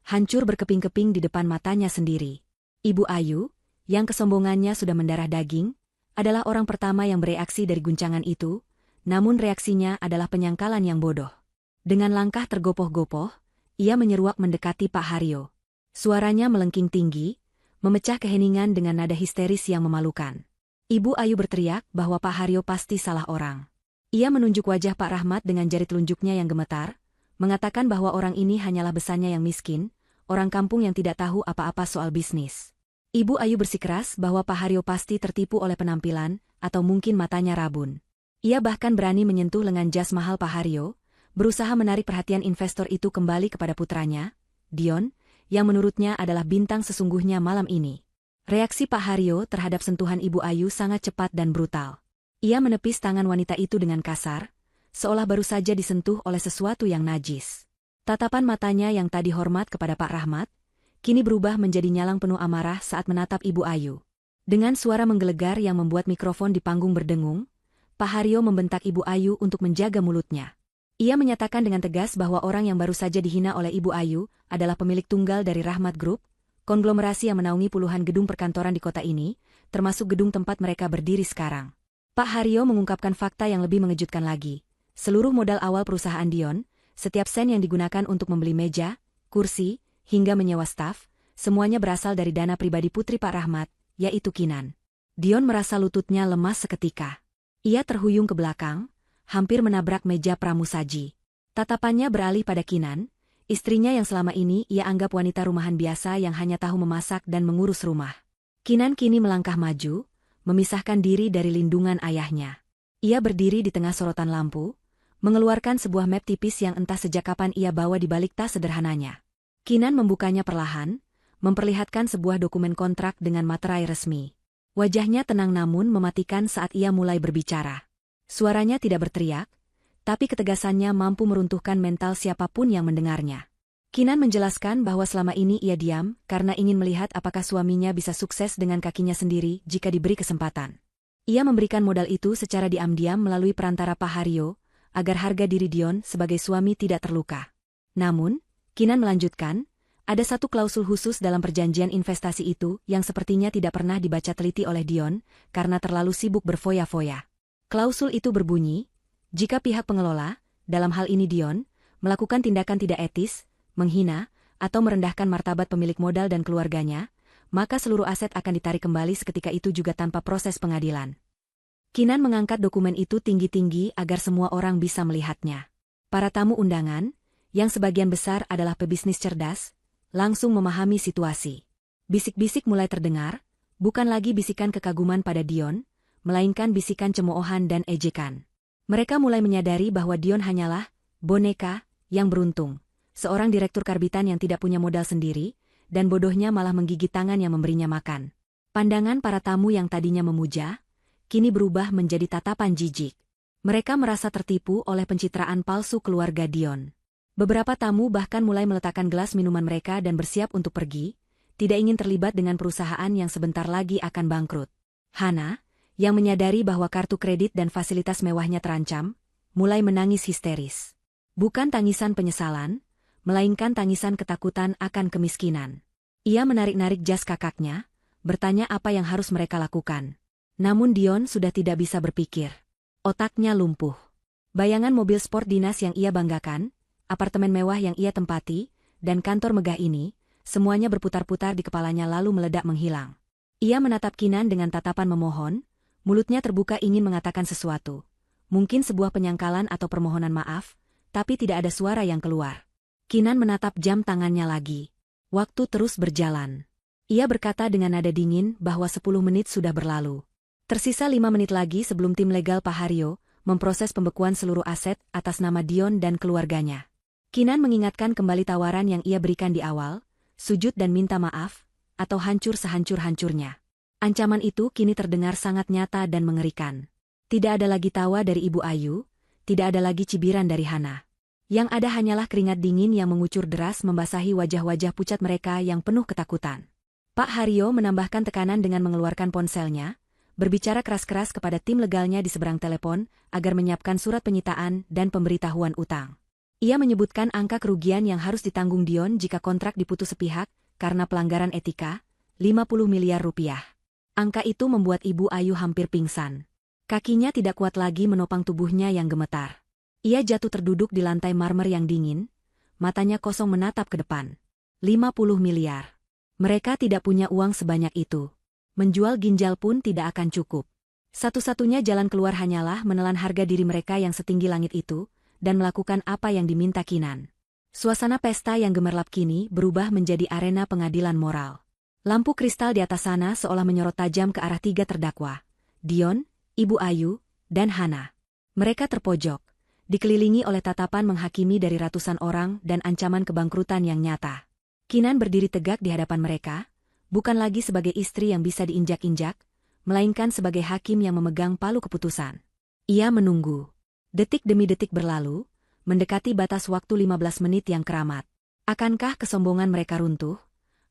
hancur berkeping-keping di depan matanya sendiri. Ibu Ayu, yang kesombongannya sudah mendarah daging, adalah orang pertama yang bereaksi dari guncangan itu, namun reaksinya adalah penyangkalan yang bodoh. Dengan langkah tergopoh-gopoh, ia menyeruak mendekati Pak Haryo. Suaranya melengking tinggi, memecah keheningan dengan nada histeris yang memalukan. Ibu Ayu berteriak bahwa Pak Haryo pasti salah orang. Ia menunjuk wajah Pak Rahmat dengan jari telunjuknya yang gemetar, mengatakan bahwa orang ini hanyalah besannya yang miskin, orang kampung yang tidak tahu apa-apa soal bisnis. Ibu Ayu bersikeras bahwa Pak Haryo pasti tertipu oleh penampilan, atau mungkin matanya rabun. Ia bahkan berani menyentuh lengan jas mahal Pak Haryo, berusaha menarik perhatian investor itu kembali kepada putranya, Dion, yang menurutnya adalah bintang sesungguhnya malam ini. Reaksi Pak Haryo terhadap sentuhan Ibu Ayu sangat cepat dan brutal. Ia menepis tangan wanita itu dengan kasar, seolah baru saja disentuh oleh sesuatu yang najis. Tatapan matanya yang tadi hormat kepada Pak Rahmat, kini berubah menjadi nyalang penuh amarah saat menatap Ibu Ayu. Dengan suara menggelegar yang membuat mikrofon di panggung berdengung, Pak Haryo membentak Ibu Ayu untuk menjaga mulutnya. Ia menyatakan dengan tegas bahwa orang yang baru saja dihina oleh Ibu Ayu adalah pemilik tunggal dari Rahmat Group, konglomerasi yang menaungi puluhan gedung perkantoran di kota ini, termasuk gedung tempat mereka berdiri sekarang. Pak Haryo mengungkapkan fakta yang lebih mengejutkan lagi. Seluruh modal awal perusahaan Dion, setiap sen yang digunakan untuk membeli meja, kursi, hingga menyewa staf, semuanya berasal dari dana pribadi putri Pak Rahmat, yaitu Kinan. Dion merasa lututnya lemas seketika. Ia terhuyung ke belakang, hampir menabrak meja pramusaji. Tatapannya beralih pada Kinan, istrinya yang selama ini ia anggap wanita rumahan biasa yang hanya tahu memasak dan mengurus rumah. Kinan kini melangkah maju, memisahkan diri dari lindungan ayahnya. Ia berdiri di tengah sorotan lampu, mengeluarkan sebuah map tipis yang entah sejak kapan ia bawa di balik tas sederhananya. Kinan membukanya perlahan, memperlihatkan sebuah dokumen kontrak dengan materai resmi. Wajahnya tenang namun mematikan saat ia mulai berbicara. Suaranya tidak berteriak, tapi ketegasannya mampu meruntuhkan mental siapapun yang mendengarnya. Kinan menjelaskan bahwa selama ini ia diam karena ingin melihat apakah suaminya bisa sukses dengan kakinya sendiri jika diberi kesempatan. Ia memberikan modal itu secara diam-diam melalui perantara Pak Haryo, agar harga diri Dion sebagai suami tidak terluka. Namun, Kinan melanjutkan, ada satu klausul khusus dalam perjanjian investasi itu yang sepertinya tidak pernah dibaca teliti oleh Dion karena terlalu sibuk berfoya-foya. Klausul itu berbunyi, jika pihak pengelola, dalam hal ini Dion, melakukan tindakan tidak etis, menghina, atau merendahkan martabat pemilik modal dan keluarganya, maka seluruh aset akan ditarik kembali seketika itu juga tanpa proses pengadilan. Kinan mengangkat dokumen itu tinggi-tinggi agar semua orang bisa melihatnya. Para tamu undangan, yang sebagian besar adalah pebisnis cerdas, langsung memahami situasi. Bisik-bisik mulai terdengar, bukan lagi bisikan kekaguman pada Dion, melainkan bisikan cemoohan dan ejekan. Mereka mulai menyadari bahwa Dion hanyalah boneka yang beruntung, seorang direktur karbitan yang tidak punya modal sendiri, dan bodohnya malah menggigit tangan yang memberinya makan. Pandangan para tamu yang tadinya memuja, kini berubah menjadi tatapan jijik. Mereka merasa tertipu oleh pencitraan palsu keluarga Dion. Beberapa tamu bahkan mulai meletakkan gelas minuman mereka dan bersiap untuk pergi, tidak ingin terlibat dengan perusahaan yang sebentar lagi akan bangkrut. Hana, yang menyadari bahwa kartu kredit dan fasilitas mewahnya terancam, mulai menangis histeris. Bukan tangisan penyesalan, melainkan tangisan ketakutan akan kemiskinan. Ia menarik-narik jas kakaknya, bertanya apa yang harus mereka lakukan. Namun Dion sudah tidak bisa berpikir. Otaknya lumpuh. Bayangan mobil sport dinas yang ia banggakan, apartemen mewah yang ia tempati, dan kantor megah ini, semuanya berputar-putar di kepalanya lalu meledak menghilang. Ia menatap Kinan dengan tatapan memohon, mulutnya terbuka ingin mengatakan sesuatu. Mungkin sebuah penyangkalan atau permohonan maaf, tapi tidak ada suara yang keluar. Kinan menatap jam tangannya lagi. Waktu terus berjalan. Ia berkata dengan nada dingin bahwa 10 menit sudah berlalu. Tersisa 5 menit lagi sebelum tim legal Pak Haryo memproses pembekuan seluruh aset atas nama Dion dan keluarganya. Kinan mengingatkan kembali tawaran yang ia berikan di awal, sujud dan minta maaf, atau hancur sehancur-hancurnya. Ancaman itu kini terdengar sangat nyata dan mengerikan. Tidak ada lagi tawa dari Ibu Ayu, tidak ada lagi cibiran dari Hana. Yang ada hanyalah keringat dingin yang mengucur deras membasahi wajah-wajah pucat mereka yang penuh ketakutan. Pak Haryo menambahkan tekanan dengan mengeluarkan ponselnya, berbicara keras-keras kepada tim legalnya di seberang telepon agar menyiapkan surat penyitaan dan pemberitahuan utang. Ia menyebutkan angka kerugian yang harus ditanggung Dion jika kontrak diputus sepihak karena pelanggaran etika, 50 miliar rupiah. Angka itu membuat Ibu Ayu hampir pingsan. Kakinya tidak kuat lagi menopang tubuhnya yang gemetar. Ia jatuh terduduk di lantai marmer yang dingin, matanya kosong menatap ke depan. 50 miliar. Mereka tidak punya uang sebanyak itu. Menjual ginjal pun tidak akan cukup. Satu-satunya jalan keluar hanyalah menelan harga diri mereka yang setinggi langit itu, dan melakukan apa yang diminta Kinan. Suasana pesta yang gemerlap kini berubah menjadi arena pengadilan moral. Lampu kristal di atas sana seolah menyorot tajam ke arah tiga terdakwa. Dion, Ibu Ayu, dan Hana. Mereka terpojok, dikelilingi oleh tatapan menghakimi dari ratusan orang dan ancaman kebangkrutan yang nyata. Kinan berdiri tegak di hadapan mereka, bukan lagi sebagai istri yang bisa diinjak-injak, melainkan sebagai hakim yang memegang palu keputusan. Ia menunggu. Detik demi detik berlalu, mendekati batas waktu 15 menit yang keramat. Akankah kesombongan mereka runtuh?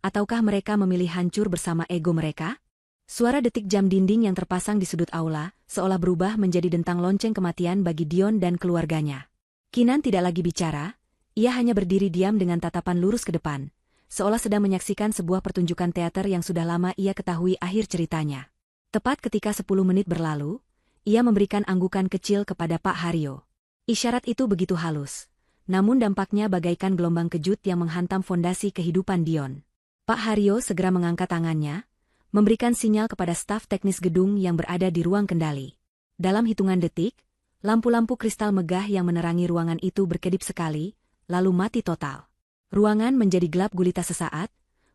Ataukah mereka memilih hancur bersama ego mereka? Suara detik jam dinding yang terpasang di sudut aula, seolah berubah menjadi dentang lonceng kematian bagi Dion dan keluarganya. Kinan tidak lagi bicara, ia hanya berdiri diam dengan tatapan lurus ke depan, seolah sedang menyaksikan sebuah pertunjukan teater yang sudah lama ia ketahui akhir ceritanya. Tepat ketika 10 menit berlalu, ia memberikan anggukan kecil kepada Pak Haryo. Isyarat itu begitu halus, namun dampaknya bagaikan gelombang kejut yang menghantam fondasi kehidupan Dion. Pak Haryo segera mengangkat tangannya, memberikan sinyal kepada staf teknis gedung yang berada di ruang kendali. Dalam hitungan detik, lampu-lampu kristal megah yang menerangi ruangan itu berkedip sekali, lalu mati total. Ruangan menjadi gelap gulita sesaat,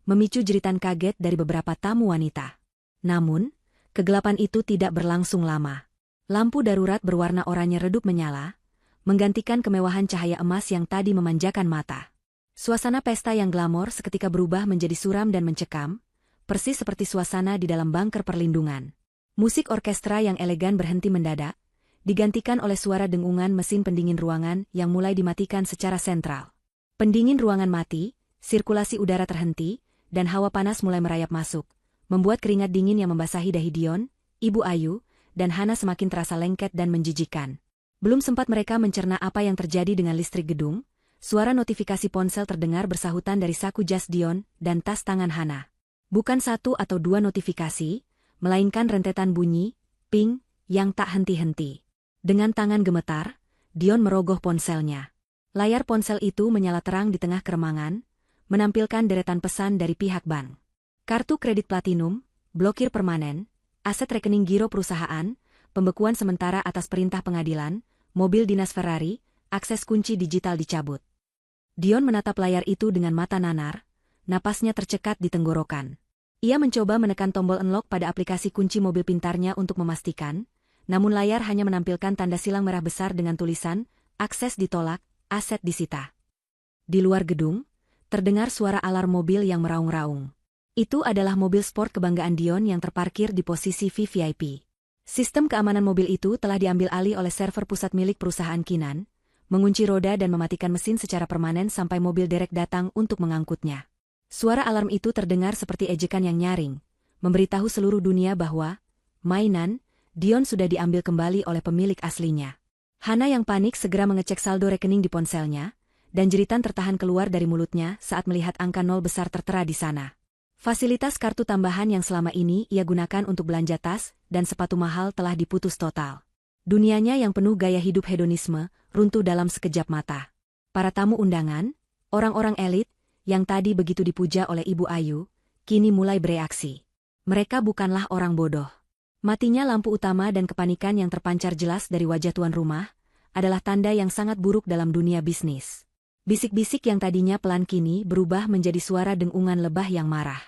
memicu jeritan kaget dari beberapa tamu wanita. Namun, kegelapan itu tidak berlangsung lama. Lampu darurat berwarna oranye redup menyala, menggantikan kemewahan cahaya emas yang tadi memanjakan mata. Suasana pesta yang glamor seketika berubah menjadi suram dan mencekam, persis seperti suasana di dalam bunker perlindungan. Musik orkestra yang elegan berhenti mendadak, digantikan oleh suara dengungan mesin pendingin ruangan yang mulai dimatikan secara sentral. Pendingin ruangan mati, sirkulasi udara terhenti, dan hawa panas mulai merayap masuk, membuat keringat dingin yang membasahi dahi Dion, Ibu Ayu, dan Hana semakin terasa lengket dan menjijikan. Belum sempat mereka mencerna apa yang terjadi dengan listrik gedung, suara notifikasi ponsel terdengar bersahutan dari saku jas Dion dan tas tangan Hana. Bukan satu atau dua notifikasi, melainkan rentetan bunyi, ping, yang tak henti-henti. Dengan tangan gemetar, Dion merogoh ponselnya. Layar ponsel itu menyala terang di tengah keremangan, menampilkan deretan pesan dari pihak bank. Kartu kredit platinum, blokir permanen, aset rekening giro perusahaan, pembekuan sementara atas perintah pengadilan, mobil dinas Ferrari, akses kunci digital dicabut. Dion menatap layar itu dengan mata nanar, napasnya tercekat di tenggorokan. Ia mencoba menekan tombol unlock pada aplikasi kunci mobil pintarnya untuk memastikan, namun layar hanya menampilkan tanda silang merah besar dengan tulisan, akses ditolak, aset disita. Di luar gedung, terdengar suara alarm mobil yang meraung-raung. Itu adalah mobil sport kebanggaan Dion yang terparkir di posisi VVIP. Sistem keamanan mobil itu telah diambil alih oleh server pusat milik perusahaan Kinan, mengunci roda dan mematikan mesin secara permanen sampai mobil derek datang untuk mengangkutnya. Suara alarm itu terdengar seperti ejekan yang nyaring, memberitahu seluruh dunia bahwa, mainan, Dion sudah diambil kembali oleh pemilik aslinya. Hana yang panik segera mengecek saldo rekening di ponselnya, dan jeritan tertahan keluar dari mulutnya saat melihat angka 0 besar tertera di sana. Fasilitas kartu tambahan yang selama ini ia gunakan untuk belanja tas dan sepatu mahal telah diputus total. Dunianya yang penuh gaya hidup hedonisme runtuh dalam sekejap mata. Para tamu undangan, orang-orang elit, yang tadi begitu dipuja oleh Ibu Ayu, kini mulai bereaksi. Mereka bukanlah orang bodoh. Matinya lampu utama dan kepanikan yang terpancar jelas dari wajah tuan rumah, adalah tanda yang sangat buruk dalam dunia bisnis. Bisik-bisik yang tadinya pelan kini berubah menjadi suara dengungan lebah yang marah.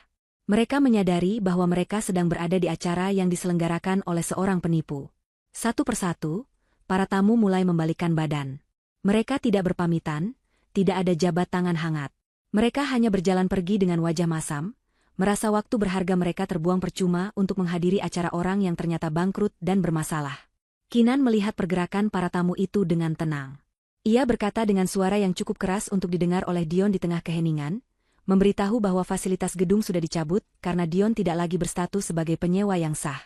Mereka menyadari bahwa mereka sedang berada di acara yang diselenggarakan oleh seorang penipu. Satu persatu, para tamu mulai membalikkan badan. Mereka tidak berpamitan, tidak ada jabat tangan hangat. Mereka hanya berjalan pergi dengan wajah masam, merasa waktu berharga mereka terbuang percuma untuk menghadiri acara orang yang ternyata bangkrut dan bermasalah. Kinan melihat pergerakan para tamu itu dengan tenang. Ia berkata dengan suara yang cukup keras untuk didengar oleh Dion di tengah keheningan, memberitahu bahwa fasilitas gedung sudah dicabut karena Dion tidak lagi berstatus sebagai penyewa yang sah.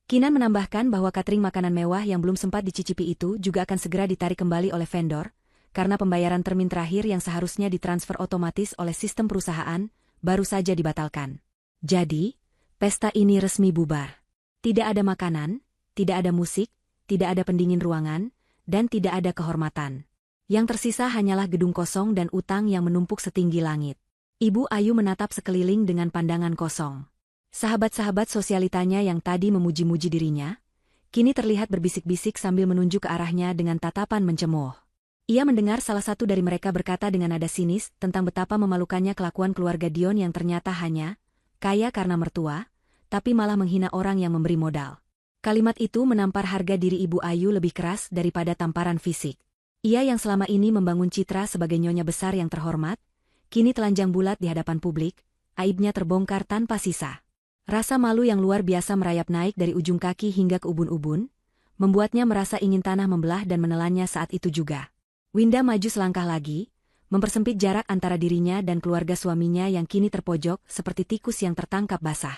Kinan menambahkan bahwa catering makanan mewah yang belum sempat dicicipi itu juga akan segera ditarik kembali oleh vendor, karena pembayaran termin terakhir yang seharusnya ditransfer otomatis oleh sistem perusahaan, baru saja dibatalkan. Jadi, pesta ini resmi bubar. Tidak ada makanan, tidak ada musik, tidak ada pendingin ruangan, dan tidak ada kehormatan. Yang tersisa hanyalah gedung kosong dan utang yang menumpuk setinggi langit. Ibu Ayu menatap sekeliling dengan pandangan kosong. Sahabat-sahabat sosialitanya yang tadi memuji-muji dirinya, kini terlihat berbisik-bisik sambil menunjuk ke arahnya dengan tatapan mencemooh. Ia mendengar salah satu dari mereka berkata dengan nada sinis tentang betapa memalukannya kelakuan keluarga Dion yang ternyata hanya kaya karena mertua, tapi malah menghina orang yang memberi modal. Kalimat itu menampar harga diri Ibu Ayu lebih keras daripada tamparan fisik. Ia yang selama ini membangun citra sebagai nyonya besar yang terhormat, kini telanjang bulat di hadapan publik, aibnya terbongkar tanpa sisa. Rasa malu yang luar biasa merayap naik dari ujung kaki hingga ke ubun-ubun, membuatnya merasa ingin tanah membelah dan menelannya saat itu juga. Winda maju selangkah lagi, mempersempit jarak antara dirinya dan keluarga suaminya yang kini terpojok seperti tikus yang tertangkap basah.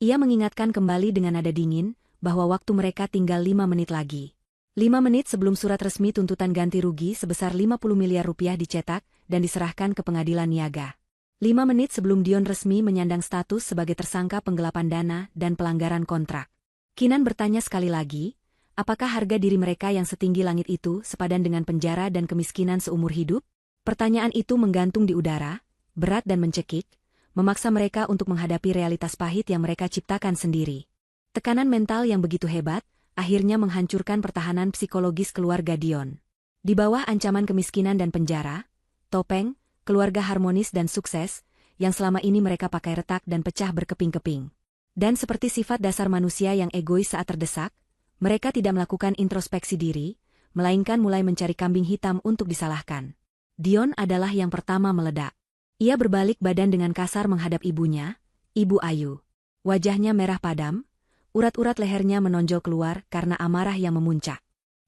Ia mengingatkan kembali dengan nada dingin, bahwa waktu mereka tinggal 5 menit lagi. 5 menit sebelum surat resmi tuntutan ganti rugi sebesar 50 miliar rupiah dicetak dan diserahkan ke pengadilan niaga. 5 menit sebelum Dion resmi menyandang status sebagai tersangka penggelapan dana dan pelanggaran kontrak. Kinan bertanya sekali lagi, apakah harga diri mereka yang setinggi langit itu sepadan dengan penjara dan kemiskinan seumur hidup? Pertanyaan itu menggantung di udara, berat dan mencekik, memaksa mereka untuk menghadapi realitas pahit yang mereka ciptakan sendiri. Tekanan mental yang begitu hebat, akhirnya menghancurkan pertahanan psikologis keluarga Dion. Di bawah ancaman kemiskinan dan penjara, topeng, keluarga harmonis dan sukses, yang selama ini mereka pakai retak dan pecah berkeping-keping. Dan seperti sifat dasar manusia yang egois saat terdesak, mereka tidak melakukan introspeksi diri, melainkan mulai mencari kambing hitam untuk disalahkan. Dion adalah yang pertama meledak. Ia berbalik badan dengan kasar menghadap ibunya, Ibu Ayu. Wajahnya merah padam, urat-urat lehernya menonjol keluar karena amarah yang memuncak.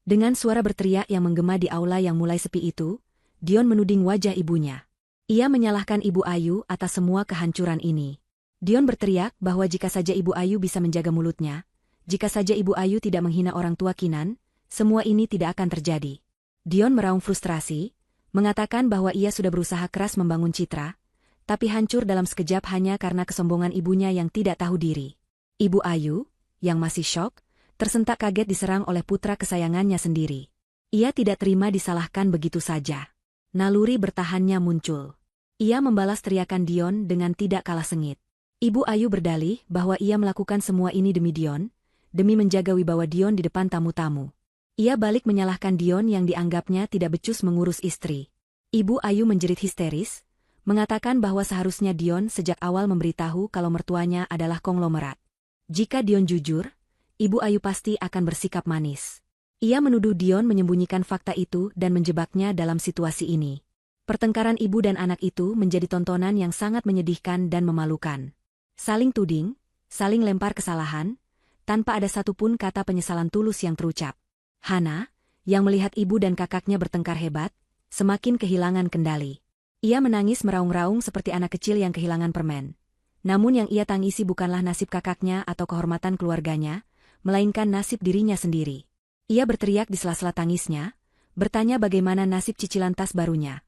Dengan suara berteriak yang menggema di aula yang mulai sepi itu, Dion menuding wajah ibunya. Ia menyalahkan Ibu Ayu atas semua kehancuran ini. Dion berteriak bahwa jika saja Ibu Ayu bisa menjaga mulutnya, jika saja Ibu Ayu tidak menghina orang tua Kinan, semua ini tidak akan terjadi. Dion meraung frustrasi, mengatakan bahwa ia sudah berusaha keras membangun citra, tapi hancur dalam sekejap hanya karena kesombongan ibunya yang tidak tahu diri. Ibu Ayu, yang masih syok, tersentak kaget diserang oleh putra kesayangannya sendiri. Ia tidak terima disalahkan begitu saja. Naluri bertahannya muncul. Ia membalas teriakan Dion dengan tidak kalah sengit. Ibu Ayu berdalih bahwa ia melakukan semua ini demi Dion, demi menjaga wibawa Dion di depan tamu-tamu. Ia balik menyalahkan Dion yang dianggapnya tidak becus mengurus istri. Ibu Ayu menjerit histeris, mengatakan bahwa seharusnya Dion sejak awal memberitahu kalau mertuanya adalah konglomerat. Jika Dion jujur, Ibu Ayu pasti akan bersikap manis. Ia menuduh Dion menyembunyikan fakta itu dan menjebaknya dalam situasi ini. Pertengkaran ibu dan anak itu menjadi tontonan yang sangat menyedihkan dan memalukan. Saling tuding, saling lempar kesalahan, tanpa ada satupun kata penyesalan tulus yang terucap. Hana, yang melihat ibu dan kakaknya bertengkar hebat, semakin kehilangan kendali. Ia menangis meraung-raung seperti anak kecil yang kehilangan permen. Namun yang ia tangisi bukanlah nasib kakaknya atau kehormatan keluarganya, melainkan nasib dirinya sendiri. Ia berteriak di sela-sela tangisnya, bertanya bagaimana nasib cicilan tas barunya.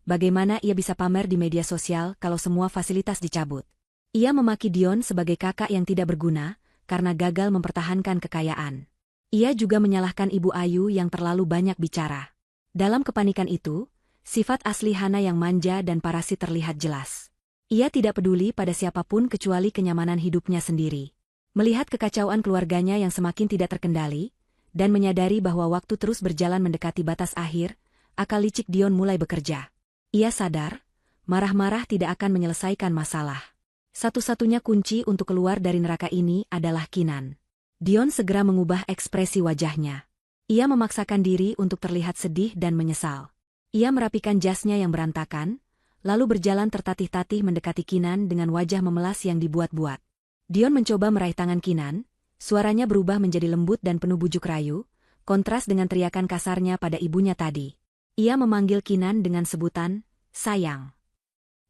Bagaimana ia bisa pamer di media sosial kalau semua fasilitas dicabut. Ia memaki Dion sebagai kakak yang tidak berguna, karena gagal mempertahankan kekayaan. Ia juga menyalahkan Ibu Ayu yang terlalu banyak bicara. Dalam kepanikan itu, sifat asli Hana yang manja dan parasit terlihat jelas. Ia tidak peduli pada siapapun kecuali kenyamanan hidupnya sendiri. Melihat kekacauan keluarganya yang semakin tidak terkendali, dan menyadari bahwa waktu terus berjalan mendekati batas akhir, akal licik Dion mulai bekerja. Ia sadar, marah-marah tidak akan menyelesaikan masalah. Satu-satunya kunci untuk keluar dari neraka ini adalah Kinan. Dion segera mengubah ekspresi wajahnya. Ia memaksakan diri untuk terlihat sedih dan menyesal. Ia merapikan jasnya yang berantakan, lalu berjalan tertatih-tatih mendekati Kinan dengan wajah memelas yang dibuat-buat. Dion mencoba meraih tangan Kinan, suaranya berubah menjadi lembut dan penuh bujuk rayu, kontras dengan teriakan kasarnya pada ibunya tadi. Ia memanggil Kinan dengan sebutan, sayang.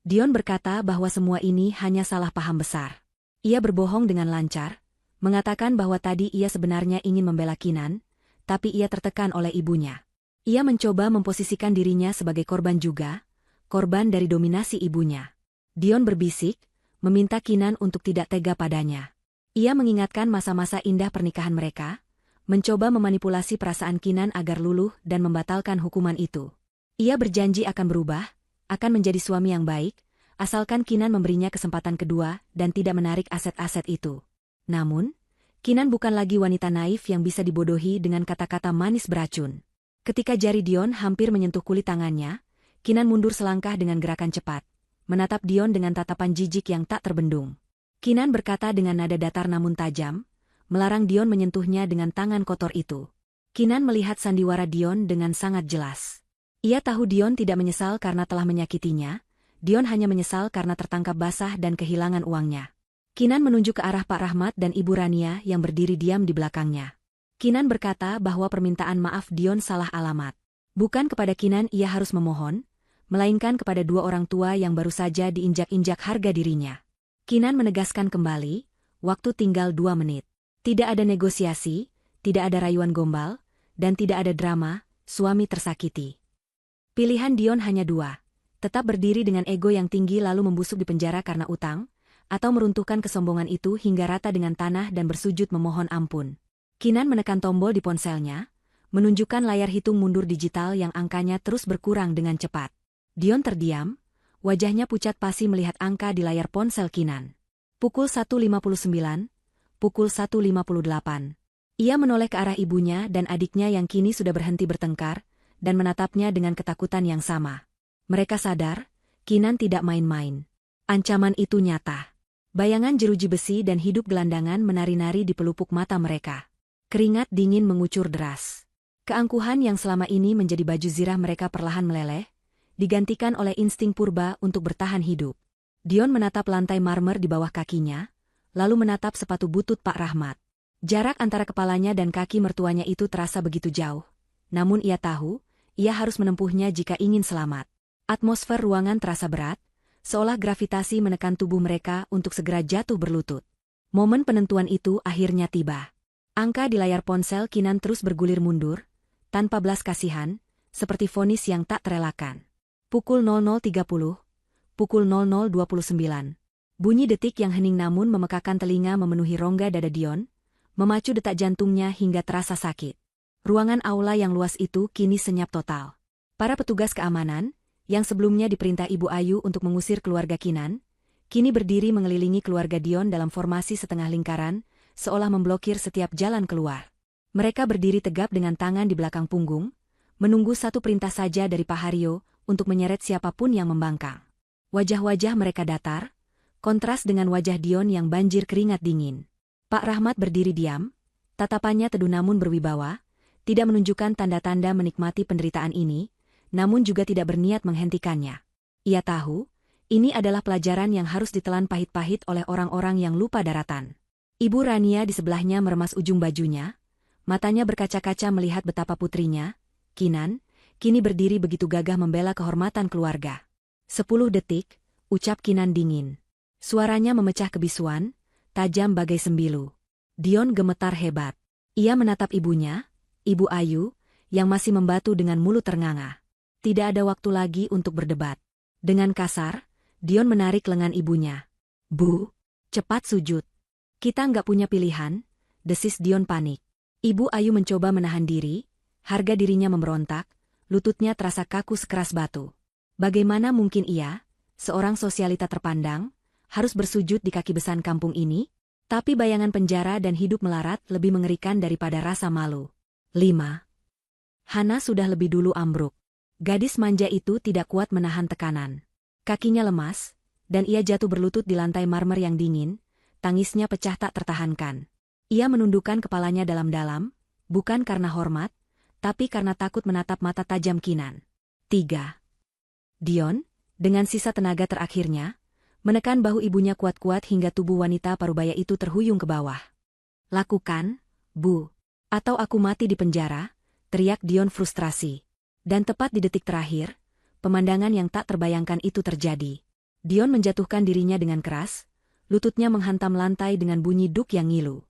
Dion berkata bahwa semua ini hanya salah paham besar. Ia berbohong dengan lancar, mengatakan bahwa tadi ia sebenarnya ingin membela Kinan, tapi ia tertekan oleh ibunya. Ia mencoba memposisikan dirinya sebagai korban juga, korban dari dominasi ibunya. Dion berbisik, meminta Kinan untuk tidak tega padanya. Ia mengingatkan masa-masa indah pernikahan mereka, mencoba memanipulasi perasaan Kinan agar luluh dan membatalkan hukuman itu. Ia berjanji akan berubah, akan menjadi suami yang baik, asalkan Kinan memberinya kesempatan kedua dan tidak menarik aset-aset itu. Namun, Kinan bukan lagi wanita naif yang bisa dibodohi dengan kata-kata manis beracun. Ketika jari Dion hampir menyentuh kulit tangannya, Kinan mundur selangkah dengan gerakan cepat, menatap Dion dengan tatapan jijik yang tak terbendung. Kinan berkata dengan nada datar namun tajam, melarang Dion menyentuhnya dengan tangan kotor itu. Kinan melihat sandiwara Dion dengan sangat jelas. Ia tahu Dion tidak menyesal karena telah menyakitinya, Dion hanya menyesal karena tertangkap basah dan kehilangan uangnya. Kinan menunjuk ke arah Pak Rahmat dan Ibu Rania yang berdiri diam di belakangnya. Kinan berkata bahwa permintaan maaf Dion salah alamat. Bukan kepada Kinan ia harus memohon, melainkan kepada dua orang tua yang baru saja diinjak-injak harga dirinya. Kinan menegaskan kembali, waktu tinggal 2 menit. Tidak ada negosiasi, tidak ada rayuan gombal, dan tidak ada drama, suami tersakiti. Pilihan Dion hanya 2, tetap berdiri dengan ego yang tinggi lalu membusuk di penjara karena utang, atau meruntuhkan kesombongan itu hingga rata dengan tanah dan bersujud memohon ampun. Kinan menekan tombol di ponselnya, menunjukkan layar hitung mundur digital yang angkanya terus berkurang dengan cepat. Dion terdiam, wajahnya pucat pasi melihat angka di layar ponsel Kinan. Pukul 1.59, pukul 1.58. Ia menoleh ke arah ibunya dan adiknya yang kini sudah berhenti bertengkar, dan menatapnya dengan ketakutan yang sama. Mereka sadar, Kinan tidak main-main. Ancaman itu nyata. Bayangan jeruji besi dan hidup gelandangan menari-nari di pelupuk mata mereka. Keringat dingin mengucur deras. Keangkuhan yang selama ini menjadi baju zirah mereka perlahan meleleh, digantikan oleh insting purba untuk bertahan hidup. Dion menatap lantai marmer di bawah kakinya, lalu menatap sepatu butut Pak Rahmat. Jarak antara kepalanya dan kaki mertuanya itu terasa begitu jauh. Namun ia tahu, ia harus menempuhnya jika ingin selamat. Atmosfer ruangan terasa berat, seolah gravitasi menekan tubuh mereka untuk segera jatuh berlutut. Momen penentuan itu akhirnya tiba. Angka di layar ponsel Kinan terus bergulir mundur, tanpa belas kasihan, seperti vonis yang tak terelakkan. Pukul 00.30, pukul 00.29. Bunyi detik yang hening namun memekakan telinga memenuhi rongga dada Dion, memacu detak jantungnya hingga terasa sakit. Ruangan aula yang luas itu kini senyap total. Para petugas keamanan, yang sebelumnya diperintah Ibu Ayu untuk mengusir keluarga Kinan, kini berdiri mengelilingi keluarga Dion dalam formasi setengah lingkaran, seolah memblokir setiap jalan keluar. Mereka berdiri tegap dengan tangan di belakang punggung, menunggu satu perintah saja dari Pak Haryo untuk menyeret siapapun yang membangkang. Wajah-wajah mereka datar, kontras dengan wajah Dion yang banjir keringat dingin. Pak Rahmat berdiri diam, tatapannya teduh namun berwibawa, tidak menunjukkan tanda-tanda menikmati penderitaan ini, namun juga tidak berniat menghentikannya. Ia tahu, ini adalah pelajaran yang harus ditelan pahit-pahit oleh orang-orang yang lupa daratan. Ibu Rania di sebelahnya meremas ujung bajunya, matanya berkaca-kaca melihat betapa putrinya, Kinan, kini berdiri begitu gagah membela kehormatan keluarga. 10 detik, ucap Kinan dingin. Suaranya memecah kebisuan, tajam bagai sembilu. Dion gemetar hebat. Ia menatap ibunya, Ibu Ayu, yang masih membatu dengan mulut ternganga. Tidak ada waktu lagi untuk berdebat. Dengan kasar, Dion menarik lengan ibunya. Bu, cepat sujud. Kita nggak punya pilihan, desis Dion panik. Ibu Ayu mencoba menahan diri, harga dirinya memberontak, lututnya terasa kaku sekeras batu. Bagaimana mungkin ia, seorang sosialita terpandang, harus bersujud di kaki besan kampung ini? Tapi bayangan penjara dan hidup melarat lebih mengerikan daripada rasa malu. 5. Hana sudah lebih dulu ambruk. Gadis manja itu tidak kuat menahan tekanan. Kakinya lemas, dan ia jatuh berlutut di lantai marmer yang dingin, tangisnya pecah tak tertahankan. Ia menundukkan kepalanya dalam-dalam, bukan karena hormat, tapi karena takut menatap mata tajam Kinan. 3. Dion, dengan sisa tenaga terakhirnya, menekan bahu ibunya kuat-kuat hingga tubuh wanita parubaya itu terhuyung ke bawah. Lakukan, Bu. Atau aku mati di penjara, teriak Dion frustrasi. Dan tepat di detik terakhir, pemandangan yang tak terbayangkan itu terjadi. Dion menjatuhkan dirinya dengan keras, lututnya menghantam lantai dengan bunyi duk yang ngilu.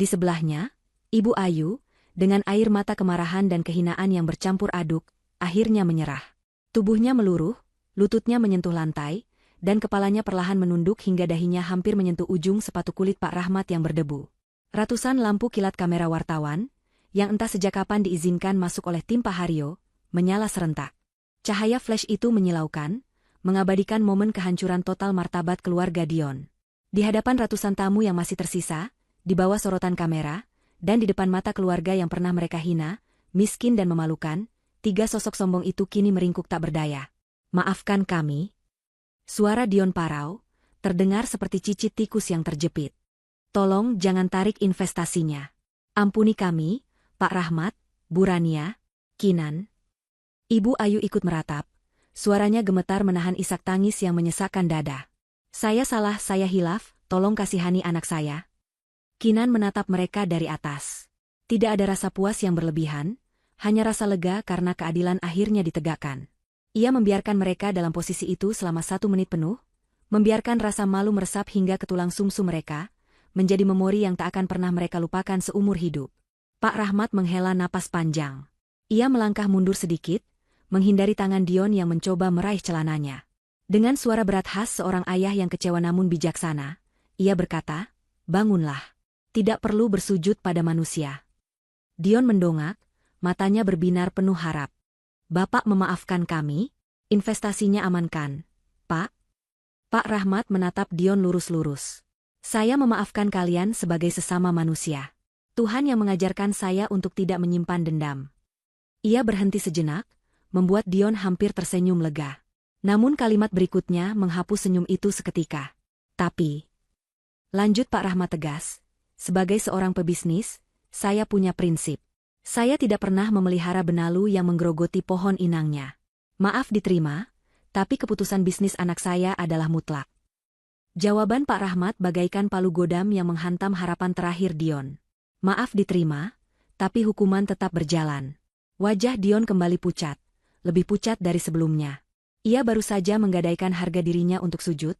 Di sebelahnya, Ibu Ayu, dengan air mata kemarahan dan kehinaan yang bercampur aduk, akhirnya menyerah. Tubuhnya meluruh, lututnya menyentuh lantai, dan kepalanya perlahan menunduk hingga dahinya hampir menyentuh ujung sepatu kulit Pak Rahmat yang berdebu. Ratusan lampu kilat kamera wartawan, yang entah sejak kapan diizinkan masuk oleh tim Pak Haryo, menyala serentak. Cahaya flash itu menyilaukan, mengabadikan momen kehancuran total martabat keluarga Dion. Di hadapan ratusan tamu yang masih tersisa, di bawah sorotan kamera, dan di depan mata keluarga yang pernah mereka hina, miskin dan memalukan, tiga sosok sombong itu kini meringkuk tak berdaya. "Maafkan kami." Suara Dion parau, terdengar seperti cicit tikus yang terjepit. "Tolong jangan tarik investasinya. Ampuni kami, Pak Rahmat, Bu Rania, Kinan." Ibu Ayu ikut meratap. Suaranya gemetar menahan isak tangis yang menyesakkan dada. "Saya salah, saya hilaf, tolong kasihani anak saya." Kinan menatap mereka dari atas. Tidak ada rasa puas yang berlebihan, hanya rasa lega karena keadilan akhirnya ditegakkan. Ia membiarkan mereka dalam posisi itu selama 1 menit penuh, membiarkan rasa malu meresap hingga ke tulang sumsum mereka, menjadi memori yang tak akan pernah mereka lupakan seumur hidup. Pak Rahmat menghela napas panjang. Ia melangkah mundur sedikit, menghindari tangan Dion yang mencoba meraih celananya. Dengan suara berat khas seorang ayah yang kecewa namun bijaksana, ia berkata, "Bangunlah. Tidak perlu bersujud pada manusia." Dion mendongak, matanya berbinar penuh harap. "Bapak memaafkan kami? Investasinya amankan, Pak?" Pak Rahmat menatap Dion lurus-lurus. "Saya memaafkan kalian sebagai sesama manusia. Tuhan yang mengajarkan saya untuk tidak menyimpan dendam." Ia berhenti sejenak, membuat Dion hampir tersenyum lega. Namun kalimat berikutnya menghapus senyum itu seketika. "Tapi," lanjut Pak Rahmat tegas, "sebagai seorang pebisnis, saya punya prinsip. Saya tidak pernah memelihara benalu yang menggerogoti pohon inangnya. Maaf diterima, tapi keputusan bisnis anak saya adalah mutlak." Jawaban Pak Rahmat bagaikan palu godam yang menghantam harapan terakhir Dion. Maaf diterima, tapi hukuman tetap berjalan. Wajah Dion kembali pucat, lebih pucat dari sebelumnya. Ia baru saja menggadaikan harga dirinya untuk sujud,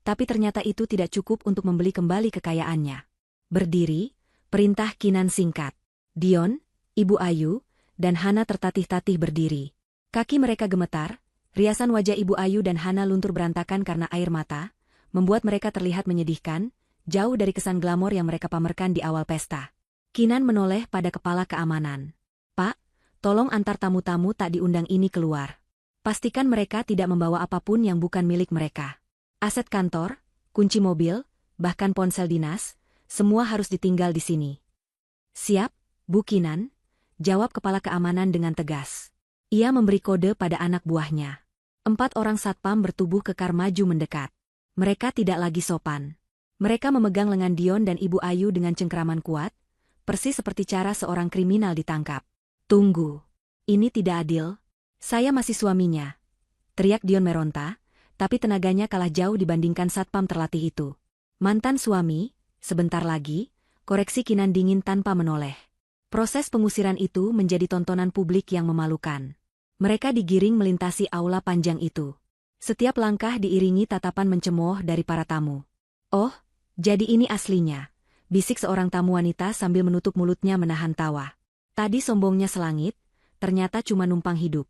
tapi ternyata itu tidak cukup untuk membeli kembali kekayaannya. "Berdiri," perintah Kinan singkat. Dion, Ibu Ayu, dan Hana tertatih-tatih berdiri. Kaki mereka gemetar, riasan wajah Ibu Ayu dan Hana luntur berantakan karena air mata, membuat mereka terlihat menyedihkan, jauh dari kesan glamor yang mereka pamerkan di awal pesta. Kinan menoleh pada kepala keamanan. "Pak, tolong antar tamu-tamu tak diundang ini keluar. Pastikan mereka tidak membawa apapun yang bukan milik mereka. Aset kantor, kunci mobil, bahkan ponsel dinas, semua harus ditinggal di sini." "Siap, Bu Kinan," jawab kepala keamanan dengan tegas. Ia memberi kode pada anak buahnya. 4 orang satpam bertubuh kekar maju mendekat. Mereka tidak lagi sopan. Mereka memegang lengan Dion dan Ibu Ayu dengan cengkeraman kuat, persis seperti cara seorang kriminal ditangkap. "Tunggu. Ini tidak adil. Saya masih suaminya," teriak Dion meronta, tapi tenaganya kalah jauh dibandingkan satpam terlatih itu. "Mantan suami, sebentar lagi," koreksi Kinan dingin tanpa menoleh. Proses pengusiran itu menjadi tontonan publik yang memalukan. Mereka digiring melintasi aula panjang itu. Setiap langkah diiringi tatapan mencemooh dari para tamu. "Oh, jadi ini aslinya," bisik seorang tamu wanita sambil menutup mulutnya menahan tawa. Tadi sombongnya selangit, ternyata cuma numpang hidup.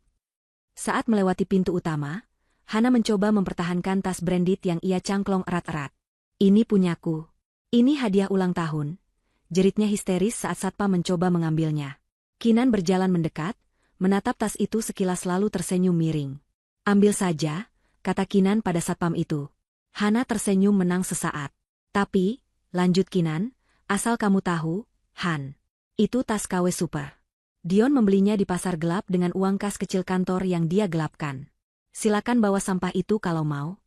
Saat melewati pintu utama, Hana mencoba mempertahankan tas branded yang ia cangklong erat-erat. "Ini punyaku. Ini hadiah ulang tahun," jeritnya histeris saat satpam mencoba mengambilnya. Kinan berjalan mendekat, menatap tas itu sekilas lalu tersenyum miring. "Ambil saja," kata Kinan pada satpam itu. Hana tersenyum menang sesaat. "Tapi," lanjut Kinan, "asal kamu tahu, Han, itu tas KW super. Dion membelinya di pasar gelap dengan uang kas kecil kantor yang dia gelapkan. Silakan bawa sampah itu kalau mau."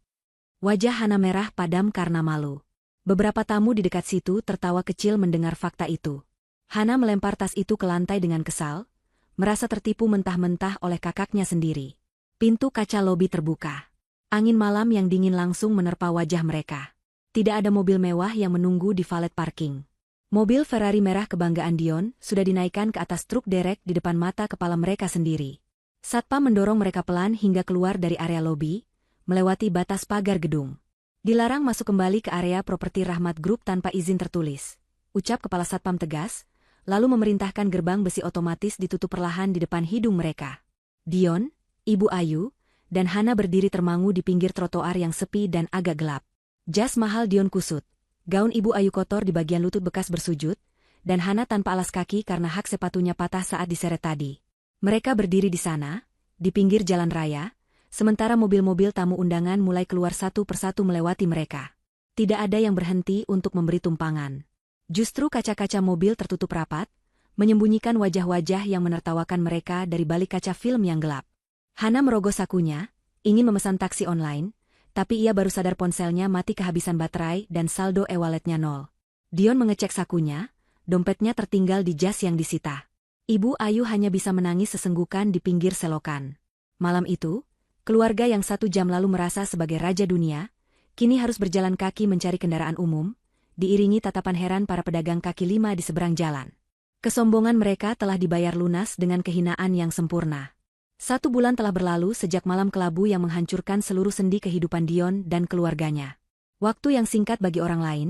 Wajah Hana merah padam karena malu. Beberapa tamu di dekat situ tertawa kecil mendengar fakta itu. Hana melempar tas itu ke lantai dengan kesal, merasa tertipu mentah-mentah oleh kakaknya sendiri. Pintu kaca lobi terbuka. Angin malam yang dingin langsung menerpa wajah mereka. Tidak ada mobil mewah yang menunggu di valet parking. Mobil Ferrari merah kebanggaan Dion sudah dinaikkan ke atas truk derek di depan mata kepala mereka sendiri. Satpam mendorong mereka pelan hingga keluar dari area lobi, melewati batas pagar gedung. Dilarang masuk kembali ke area properti Rahmat Group tanpa izin tertulis, ucap kepala satpam tegas, lalu memerintahkan gerbang besi otomatis ditutup perlahan di depan hidung mereka. Dion, Ibu Ayu, dan Hana berdiri termangu di pinggir trotoar yang sepi dan agak gelap. Jas mahal Dion kusut, gaun Ibu Ayu kotor di bagian lutut bekas bersujud, dan Hana tanpa alas kaki karena hak sepatunya patah saat diseret tadi. Mereka berdiri di sana, di pinggir jalan raya, sementara mobil-mobil tamu undangan mulai keluar satu persatu melewati mereka. Tidak ada yang berhenti untuk memberi tumpangan. Justru kaca-kaca mobil tertutup rapat, menyembunyikan wajah-wajah yang menertawakan mereka dari balik kaca film yang gelap. Hana merogoh sakunya, ingin memesan taksi online, tapi ia baru sadar ponselnya mati kehabisan baterai dan saldo e-walletnya nol. Dion mengecek sakunya, dompetnya tertinggal di jas yang disita. Ibu Ayu hanya bisa menangis sesenggukan di pinggir selokan. Malam itu, keluarga yang 1 jam lalu merasa sebagai raja dunia, kini harus berjalan kaki mencari kendaraan umum, diiringi tatapan heran para pedagang kaki lima di seberang jalan. Kesombongan mereka telah dibayar lunas dengan kehinaan yang sempurna. 1 bulan telah berlalu sejak malam kelabu yang menghancurkan seluruh sendi kehidupan Dion dan keluarganya. Waktu yang singkat bagi orang lain,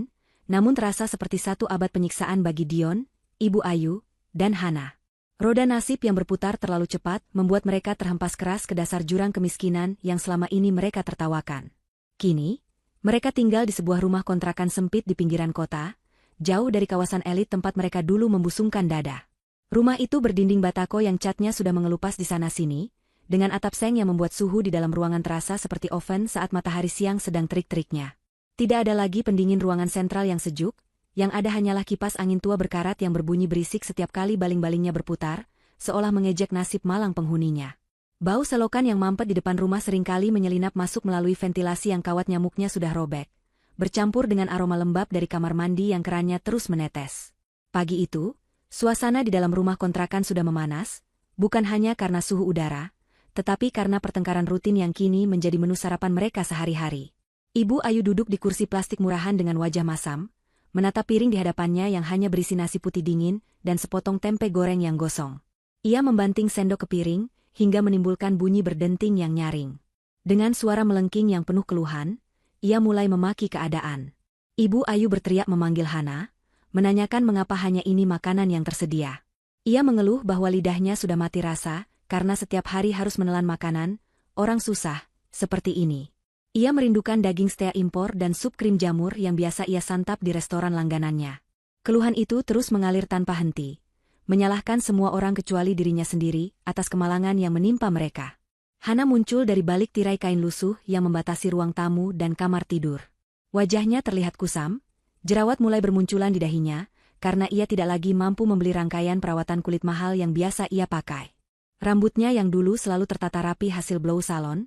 namun terasa seperti 1 abad penyiksaan bagi Dion, Ibu Ayu, dan Hana. Roda nasib yang berputar terlalu cepat membuat mereka terhempas keras ke dasar jurang kemiskinan yang selama ini mereka tertawakan. Kini, mereka tinggal di sebuah rumah kontrakan sempit di pinggiran kota, jauh dari kawasan elit tempat mereka dulu membusungkan dada. Rumah itu berdinding batako yang catnya sudah mengelupas di sana-sini, dengan atap seng yang membuat suhu di dalam ruangan terasa seperti oven saat matahari siang sedang terik-teriknya. Tidak ada lagi pendingin ruangan sentral yang sejuk, yang ada hanyalah kipas angin tua berkarat yang berbunyi berisik setiap kali baling-balingnya berputar, seolah mengejek nasib malang penghuninya. Bau selokan yang mampet di depan rumah seringkali menyelinap masuk melalui ventilasi yang kawat nyamuknya sudah robek, bercampur dengan aroma lembab dari kamar mandi yang kerannya terus menetes. Pagi itu, suasana di dalam rumah kontrakan sudah memanas, bukan hanya karena suhu udara, tetapi karena pertengkaran rutin yang kini menjadi menu sarapan mereka sehari-hari. Ibu Ayu duduk di kursi plastik murahan dengan wajah masam, menatap piring di hadapannya yang hanya berisi nasi putih dingin dan sepotong tempe goreng yang gosong. Ia membanting sendok ke piring, hingga menimbulkan bunyi berdenting yang nyaring. Dengan suara melengking yang penuh keluhan, ia mulai memaki keadaan. Ibu Ayu berteriak memanggil Hana, menanyakan mengapa hanya ini makanan yang tersedia. Ia mengeluh bahwa lidahnya sudah mati rasa, karena setiap hari harus menelan makanan, orang susah, seperti ini. Ia merindukan daging steak impor dan sup krim jamur yang biasa ia santap di restoran langganannya. Keluhan itu terus mengalir tanpa henti, menyalahkan semua orang kecuali dirinya sendiri atas kemalangan yang menimpa mereka. Hana muncul dari balik tirai kain lusuh yang membatasi ruang tamu dan kamar tidur. Wajahnya terlihat kusam, jerawat mulai bermunculan di dahinya, karena ia tidak lagi mampu membeli rangkaian perawatan kulit mahal yang biasa ia pakai. Rambutnya yang dulu selalu tertata rapi hasil blow salon,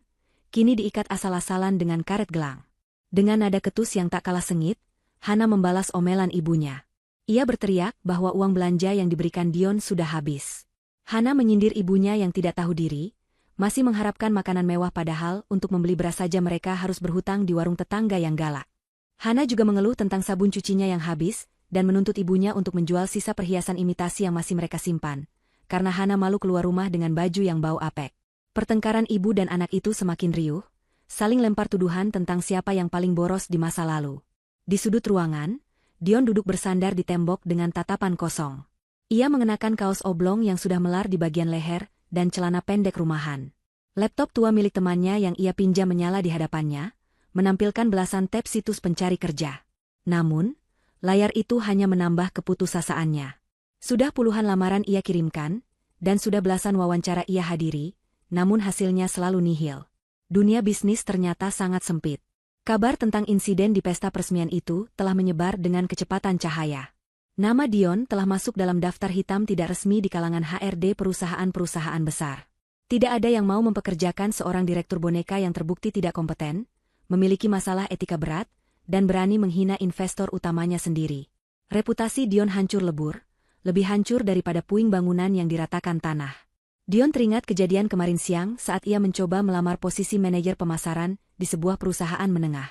kini diikat asal-asalan dengan karet gelang. Dengan nada ketus yang tak kalah sengit, Hana membalas omelan ibunya. Ia berteriak bahwa uang belanja yang diberikan Dion sudah habis. Hana menyindir ibunya yang tidak tahu diri, masih mengharapkan makanan mewah padahal untuk membeli beras saja mereka harus berhutang di warung tetangga yang galak. Hana juga mengeluh tentang sabun cucinya yang habis, dan menuntut ibunya untuk menjual sisa perhiasan imitasi yang masih mereka simpan, karena Hana malu keluar rumah dengan baju yang bau apek. Pertengkaran ibu dan anak itu semakin riuh, saling lempar tuduhan tentang siapa yang paling boros di masa lalu. Di sudut ruangan, Dion duduk bersandar di tembok dengan tatapan kosong. Ia mengenakan kaos oblong yang sudah melar di bagian leher, dan celana pendek rumahan. Laptop tua milik temannya yang ia pinjam menyala di hadapannya, menampilkan belasan tab situs pencari kerja. Namun, layar itu hanya menambah keputusasaannya. Sudah puluhan lamaran ia kirimkan, dan sudah belasan wawancara ia hadiri, namun hasilnya selalu nihil. Dunia bisnis ternyata sangat sempit. Kabar tentang insiden di pesta peresmian itu telah menyebar dengan kecepatan cahaya. Nama Dion telah masuk dalam daftar hitam tidak resmi di kalangan HRD perusahaan-perusahaan besar. Tidak ada yang mau mempekerjakan seorang direktur boneka yang terbukti tidak kompeten, memiliki masalah etika berat, dan berani menghina investor utamanya sendiri. Reputasi Dion hancur lebur, lebih hancur daripada puing bangunan yang diratakan tanah. Dion teringat kejadian kemarin siang saat ia mencoba melamar posisi manajer pemasaran di sebuah perusahaan menengah.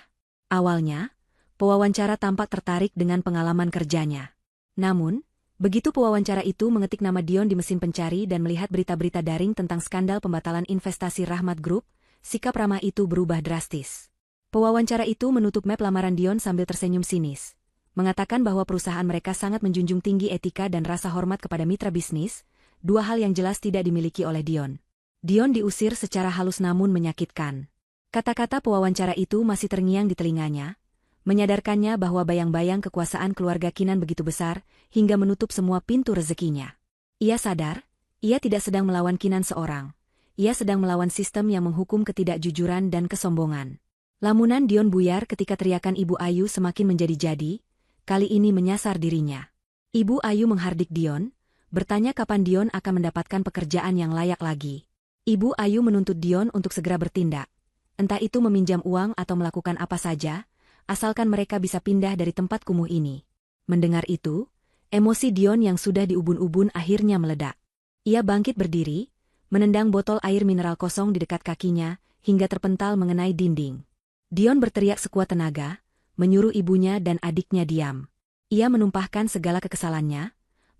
Awalnya, pewawancara tampak tertarik dengan pengalaman kerjanya. Namun, begitu pewawancara itu mengetik nama Dion di mesin pencari dan melihat berita-berita daring tentang skandal pembatalan investasi Rahmat Group, sikap ramah itu berubah drastis. Pewawancara itu menutup map lamaran Dion sambil tersenyum sinis, mengatakan bahwa perusahaan mereka sangat menjunjung tinggi etika dan rasa hormat kepada mitra bisnis, dua hal yang jelas tidak dimiliki oleh Dion. Dion diusir secara halus namun menyakitkan. Kata-kata pewawancara itu masih terngiang di telinganya, menyadarkannya bahwa bayang-bayang kekuasaan keluarga Kinan begitu besar hingga menutup semua pintu rezekinya. Ia sadar, ia tidak sedang melawan Kinan seorang. Ia sedang melawan sistem yang menghukum ketidakjujuran dan kesombongan. Lamunan Dion buyar ketika teriakan Ibu Ayu semakin menjadi-jadi, kali ini menyasar dirinya. Ibu Ayu menghardik Dion, bertanya kapan Dion akan mendapatkan pekerjaan yang layak lagi. Ibu Ayu menuntut Dion untuk segera bertindak. Entah itu meminjam uang atau melakukan apa saja, asalkan mereka bisa pindah dari tempat kumuh ini. Mendengar itu, emosi Dion yang sudah diubun-ubun akhirnya meledak. Ia bangkit berdiri, menendang botol air mineral kosong di dekat kakinya, hingga terpental mengenai dinding. Dion berteriak sekuat tenaga, menyuruh ibunya dan adiknya diam. Ia menumpahkan segala kekesalannya,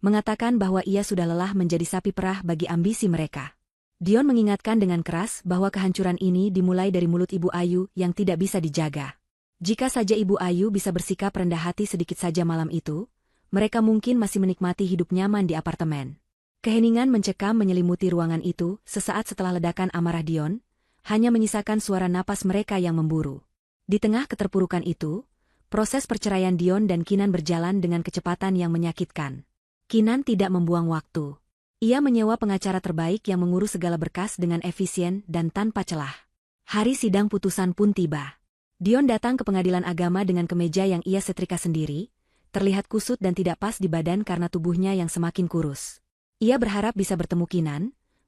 mengatakan bahwa ia sudah lelah menjadi sapi perah bagi ambisi mereka. Dion mengingatkan dengan keras bahwa kehancuran ini dimulai dari mulut Ibu Ayu yang tidak bisa dijaga. Jika saja Ibu Ayu bisa bersikap rendah hati sedikit saja malam itu, mereka mungkin masih menikmati hidup nyaman di apartemen. Keheningan mencekam menyelimuti ruangan itu sesaat setelah ledakan amarah Dion, hanya menyisakan suara napas mereka yang memburu. Di tengah keterpurukan itu, proses perceraian Dion dan Kinan berjalan dengan kecepatan yang menyakitkan. Kinan tidak membuang waktu. Ia menyewa pengacara terbaik yang mengurus segala berkas dengan efisien dan tanpa celah. Hari sidang putusan pun tiba. Dion datang ke pengadilan agama dengan kemeja yang ia setrika sendiri, terlihat kusut dan tidak pas di badan karena tubuhnya yang semakin kurus. Ia berharap bisa bertemu Kinan,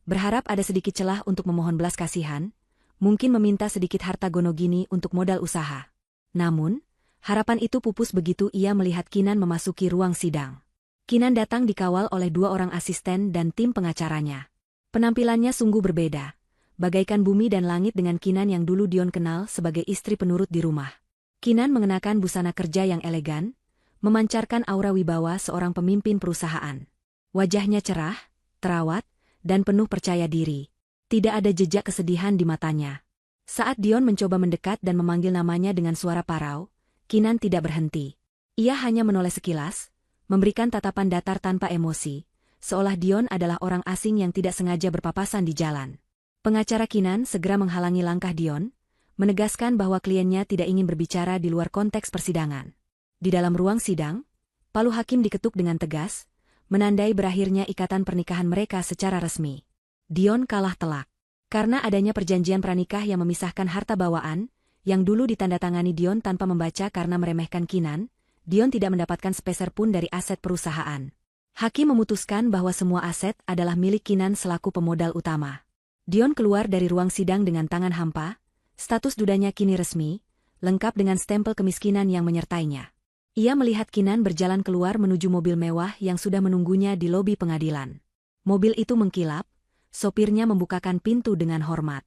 berharap ada sedikit celah untuk memohon belas kasihan, mungkin meminta sedikit harta gonogini untuk modal usaha. Namun, harapan itu pupus begitu ia melihat Kinan memasuki ruang sidang. Kinan datang dikawal oleh 2 orang asisten dan tim pengacaranya. Penampilannya sungguh berbeda, bagaikan bumi dan langit dengan Kinan yang dulu Dion kenal sebagai istri penurut di rumah. Kinan mengenakan busana kerja yang elegan, memancarkan aura wibawa seorang pemimpin perusahaan. Wajahnya cerah, terawat, dan penuh percaya diri. Tidak ada jejak kesedihan di matanya. Saat Dion mencoba mendekat dan memanggil namanya dengan suara parau, Kinan tidak berhenti. Ia hanya menoleh sekilas, memberikan tatapan datar tanpa emosi, seolah Dion adalah orang asing yang tidak sengaja berpapasan di jalan. Pengacara Kinan segera menghalangi langkah Dion, menegaskan bahwa kliennya tidak ingin berbicara di luar konteks persidangan. Di dalam ruang sidang, palu hakim diketuk dengan tegas, menandai berakhirnya ikatan pernikahan mereka secara resmi. Dion kalah telak. Karena adanya perjanjian pranikah yang memisahkan harta bawaan, yang dulu ditandatangani Dion tanpa membaca karena meremehkan Kinan, Dion tidak mendapatkan sepeser pun dari aset perusahaan. Hakim memutuskan bahwa semua aset adalah milik Kinan selaku pemodal utama. Dion keluar dari ruang sidang dengan tangan hampa, status dudanya kini resmi, lengkap dengan stempel kemiskinan yang menyertainya. Ia melihat Kinan berjalan keluar menuju mobil mewah yang sudah menunggunya di lobi pengadilan. Mobil itu mengkilap, sopirnya membukakan pintu dengan hormat.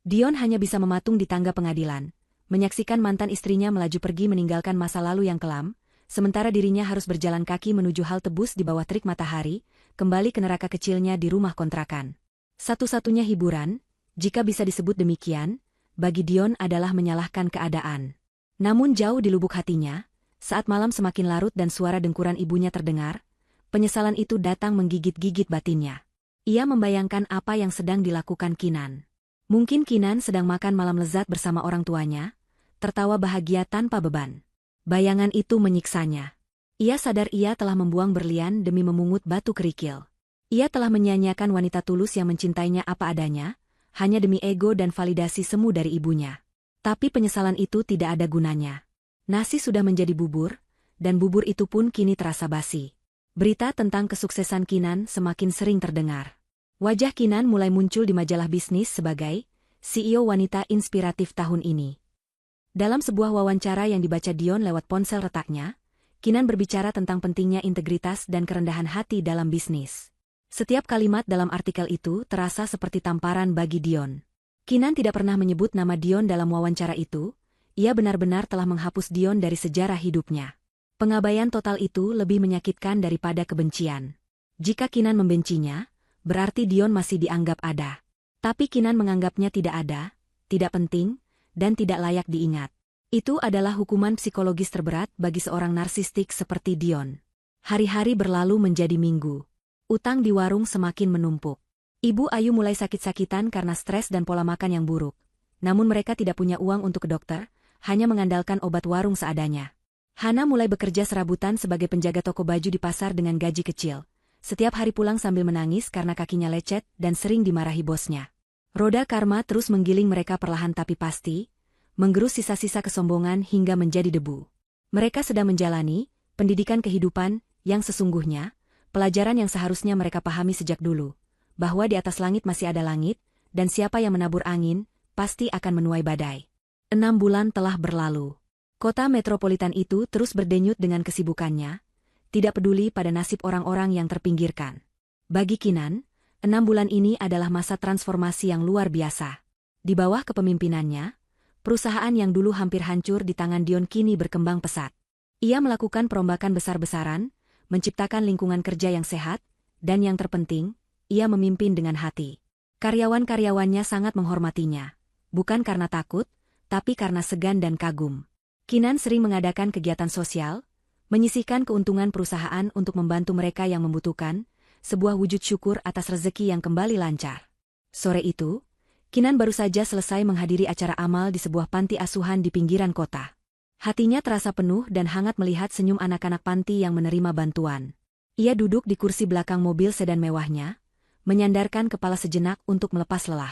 Dion hanya bisa mematung di tangga pengadilan, menyaksikan mantan istrinya melaju pergi meninggalkan masa lalu yang kelam, sementara dirinya harus berjalan kaki menuju halte bus di bawah terik matahari, kembali ke neraka kecilnya di rumah kontrakan. Satu-satunya hiburan, jika bisa disebut demikian, bagi Dion adalah menyalahkan keadaan. Namun jauh di lubuk hatinya, saat malam semakin larut dan suara dengkuran ibunya terdengar, penyesalan itu datang menggigit-gigit batinnya. Ia membayangkan apa yang sedang dilakukan Kinan. Mungkin Kinan sedang makan malam lezat bersama orang tuanya, tertawa bahagia tanpa beban. Bayangan itu menyiksanya. Ia sadar ia telah membuang berlian demi memungut batu kerikil. Ia telah menyia-nyiakan wanita tulus yang mencintainya apa adanya, hanya demi ego dan validasi semu dari ibunya. Tapi penyesalan itu tidak ada gunanya. Nasi sudah menjadi bubur, dan bubur itu pun kini terasa basi. Berita tentang kesuksesan Kinan semakin sering terdengar. Wajah Kinan mulai muncul di majalah bisnis sebagai CEO wanita inspiratif tahun ini. Dalam sebuah wawancara yang dibaca Dion lewat ponsel retaknya, Kinan berbicara tentang pentingnya integritas dan kerendahan hati dalam bisnis. Setiap kalimat dalam artikel itu terasa seperti tamparan bagi Dion. Kinan tidak pernah menyebut nama Dion dalam wawancara itu. Ia benar-benar telah menghapus Dion dari sejarah hidupnya. Pengabaian total itu lebih menyakitkan daripada kebencian. Jika Kinan membencinya, berarti Dion masih dianggap ada. Tapi Kinan menganggapnya tidak ada, tidak penting, dan tidak layak diingat. Itu adalah hukuman psikologis terberat bagi seorang narsistik seperti Dion. Hari-hari berlalu menjadi minggu. Utang di warung semakin menumpuk. Ibu Ayu mulai sakit-sakitan karena stres dan pola makan yang buruk. Namun mereka tidak punya uang untuk ke dokter, hanya mengandalkan obat warung seadanya. Hana mulai bekerja serabutan sebagai penjaga toko baju di pasar dengan gaji kecil. Setiap hari pulang sambil menangis karena kakinya lecet dan sering dimarahi bosnya. Roda karma terus menggiling mereka perlahan tapi pasti, menggerus sisa-sisa kesombongan hingga menjadi debu. Mereka sedang menjalani pendidikan kehidupan yang sesungguhnya, pelajaran yang seharusnya mereka pahami sejak dulu, bahwa di atas langit masih ada langit, dan siapa yang menabur angin, pasti akan menuai badai. 6 bulan telah berlalu. Kota metropolitan itu terus berdenyut dengan kesibukannya, tidak peduli pada nasib orang-orang yang terpinggirkan. Bagi Kinan, 6 bulan ini adalah masa transformasi yang luar biasa. Di bawah kepemimpinannya, perusahaan yang dulu hampir hancur di tangan Dion kini berkembang pesat. Ia melakukan perombakan besar-besaran, menciptakan lingkungan kerja yang sehat, dan yang terpenting, ia memimpin dengan hati. Karyawan-karyawannya sangat menghormatinya, bukan karena takut, tapi karena segan dan kagum. Kinan sering mengadakan kegiatan sosial, menyisihkan keuntungan perusahaan untuk membantu mereka yang membutuhkan, sebuah wujud syukur atas rezeki yang kembali lancar. Sore itu, Kinan baru saja selesai menghadiri acara amal di sebuah panti asuhan di pinggiran kota. Hatinya terasa penuh dan hangat melihat senyum anak-anak panti yang menerima bantuan. Ia duduk di kursi belakang mobil sedan mewahnya, menyandarkan kepala sejenak untuk melepas lelah.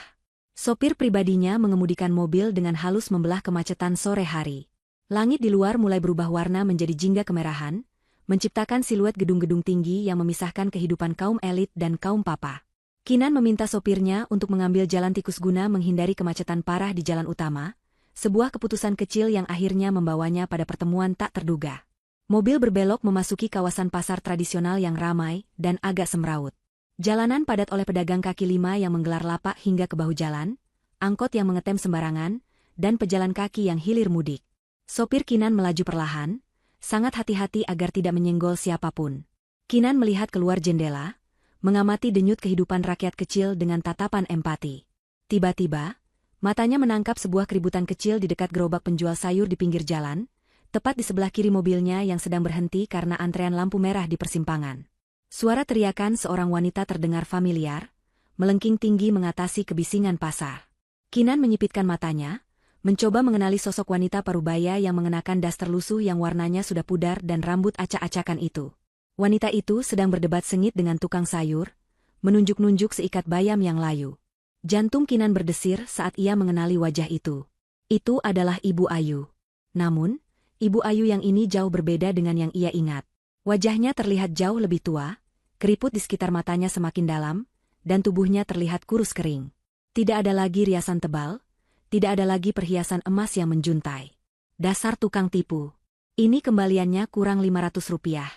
Sopir pribadinya mengemudikan mobil dengan halus membelah kemacetan sore hari. Langit di luar mulai berubah warna menjadi jingga kemerahan, menciptakan siluet gedung-gedung tinggi yang memisahkan kehidupan kaum elit dan kaum papa. Kinan meminta sopirnya untuk mengambil jalan tikus guna menghindari kemacetan parah di jalan utama, sebuah keputusan kecil yang akhirnya membawanya pada pertemuan tak terduga. Mobil berbelok memasuki kawasan pasar tradisional yang ramai dan agak semrawut. Jalanan padat oleh pedagang kaki lima yang menggelar lapak hingga ke bahu jalan, angkot yang mengetem sembarangan, dan pejalan kaki yang hilir mudik. Sopir Kinan melaju perlahan, sangat hati-hati agar tidak menyenggol siapapun. Kinan melihat keluar jendela, mengamati denyut kehidupan rakyat kecil dengan tatapan empati. Tiba-tiba, matanya menangkap sebuah keributan kecil di dekat gerobak penjual sayur di pinggir jalan, tepat di sebelah kiri mobilnya yang sedang berhenti karena antrean lampu merah di persimpangan. Suara teriakan seorang wanita terdengar familiar, melengking tinggi mengatasi kebisingan pasar. Kinan menyipitkan matanya, mencoba mengenali sosok wanita parubaya yang mengenakan daster lusuh yang warnanya sudah pudar dan rambut acak-acakan itu. Wanita itu sedang berdebat sengit dengan tukang sayur, menunjuk-nunjuk seikat bayam yang layu. Jantung Kinan berdesir saat ia mengenali wajah itu. Itu adalah Ibu Ayu. Namun, Ibu Ayu yang ini jauh berbeda dengan yang ia ingat. Wajahnya terlihat jauh lebih tua, keriput di sekitar matanya semakin dalam, dan tubuhnya terlihat kurus kering. Tidak ada lagi riasan tebal, tidak ada lagi perhiasan emas yang menjuntai. Dasar tukang tipu. Ini kembaliannya kurang 500 rupiah.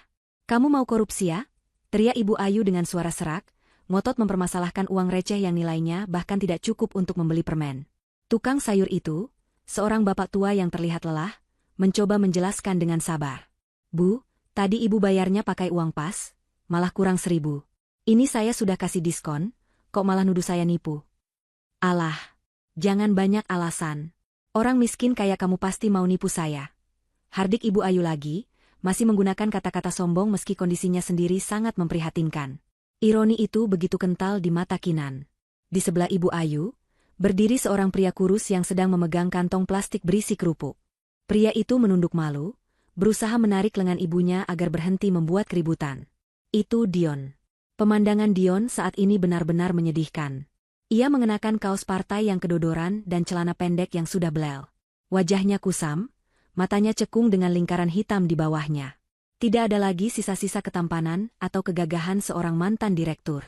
Kamu mau korupsi ya? Teriak Ibu Ayu dengan suara serak, ngotot mempermasalahkan uang receh yang nilainya bahkan tidak cukup untuk membeli permen. Tukang sayur itu, seorang bapak tua yang terlihat lelah, mencoba menjelaskan dengan sabar. Bu, tadi ibu bayarnya pakai uang pas, malah kurang 1.000. Ini saya sudah kasih diskon, kok malah nuduh saya nipu? Alah, jangan banyak alasan. Orang miskin kayak kamu pasti mau nipu saya. Hardik Ibu Ayu lagi, masih menggunakan kata-kata sombong meski kondisinya sendiri sangat memprihatinkan. Ironi itu begitu kental di mata Kinan. Di sebelah Ibu Ayu, berdiri seorang pria kurus yang sedang memegang kantong plastik berisi kerupuk. Pria itu menunduk malu, berusaha menarik lengan ibunya agar berhenti membuat keributan. Itu Dion. Pemandangan Dion saat ini benar-benar menyedihkan. Ia mengenakan kaos partai yang kedodoran dan celana pendek yang sudah belel. Wajahnya kusam, matanya cekung dengan lingkaran hitam di bawahnya. Tidak ada lagi sisa-sisa ketampanan atau kegagahan seorang mantan direktur.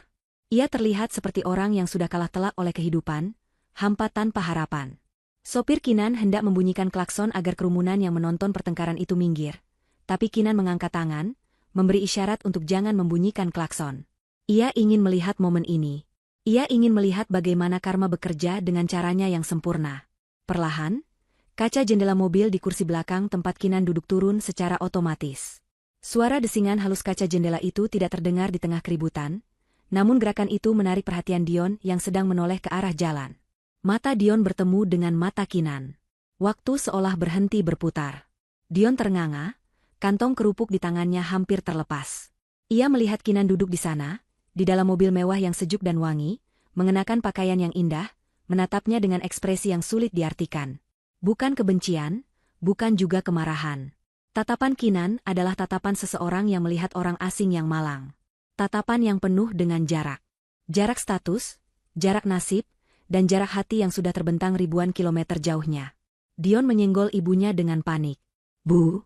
Ia terlihat seperti orang yang sudah kalah telak oleh kehidupan, hampa tanpa harapan. Sopir Kinan hendak membunyikan klakson agar kerumunan yang menonton pertengkaran itu minggir. Tapi Kinan mengangkat tangan, memberi isyarat untuk jangan membunyikan klakson. Ia ingin melihat momen ini. Ia ingin melihat bagaimana karma bekerja dengan caranya yang sempurna. Perlahan, kaca jendela mobil di kursi belakang tempat Kinan duduk turun secara otomatis. Suara desingan halus kaca jendela itu tidak terdengar di tengah keributan, namun gerakan itu menarik perhatian Dion yang sedang menoleh ke arah jalan. Mata Dion bertemu dengan mata Kinan. Waktu seolah berhenti berputar. Dion ternganga, kantong kerupuk di tangannya hampir terlepas. Ia melihat Kinan duduk di sana, di dalam mobil mewah yang sejuk dan wangi, mengenakan pakaian yang indah, menatapnya dengan ekspresi yang sulit diartikan. Bukan kebencian, bukan juga kemarahan. Tatapan Kinan adalah tatapan seseorang yang melihat orang asing yang malang. Tatapan yang penuh dengan jarak. Jarak status, jarak nasib, dan jarak hati yang sudah terbentang ribuan kilometer jauhnya. Dion menyenggol ibunya dengan panik. Bu,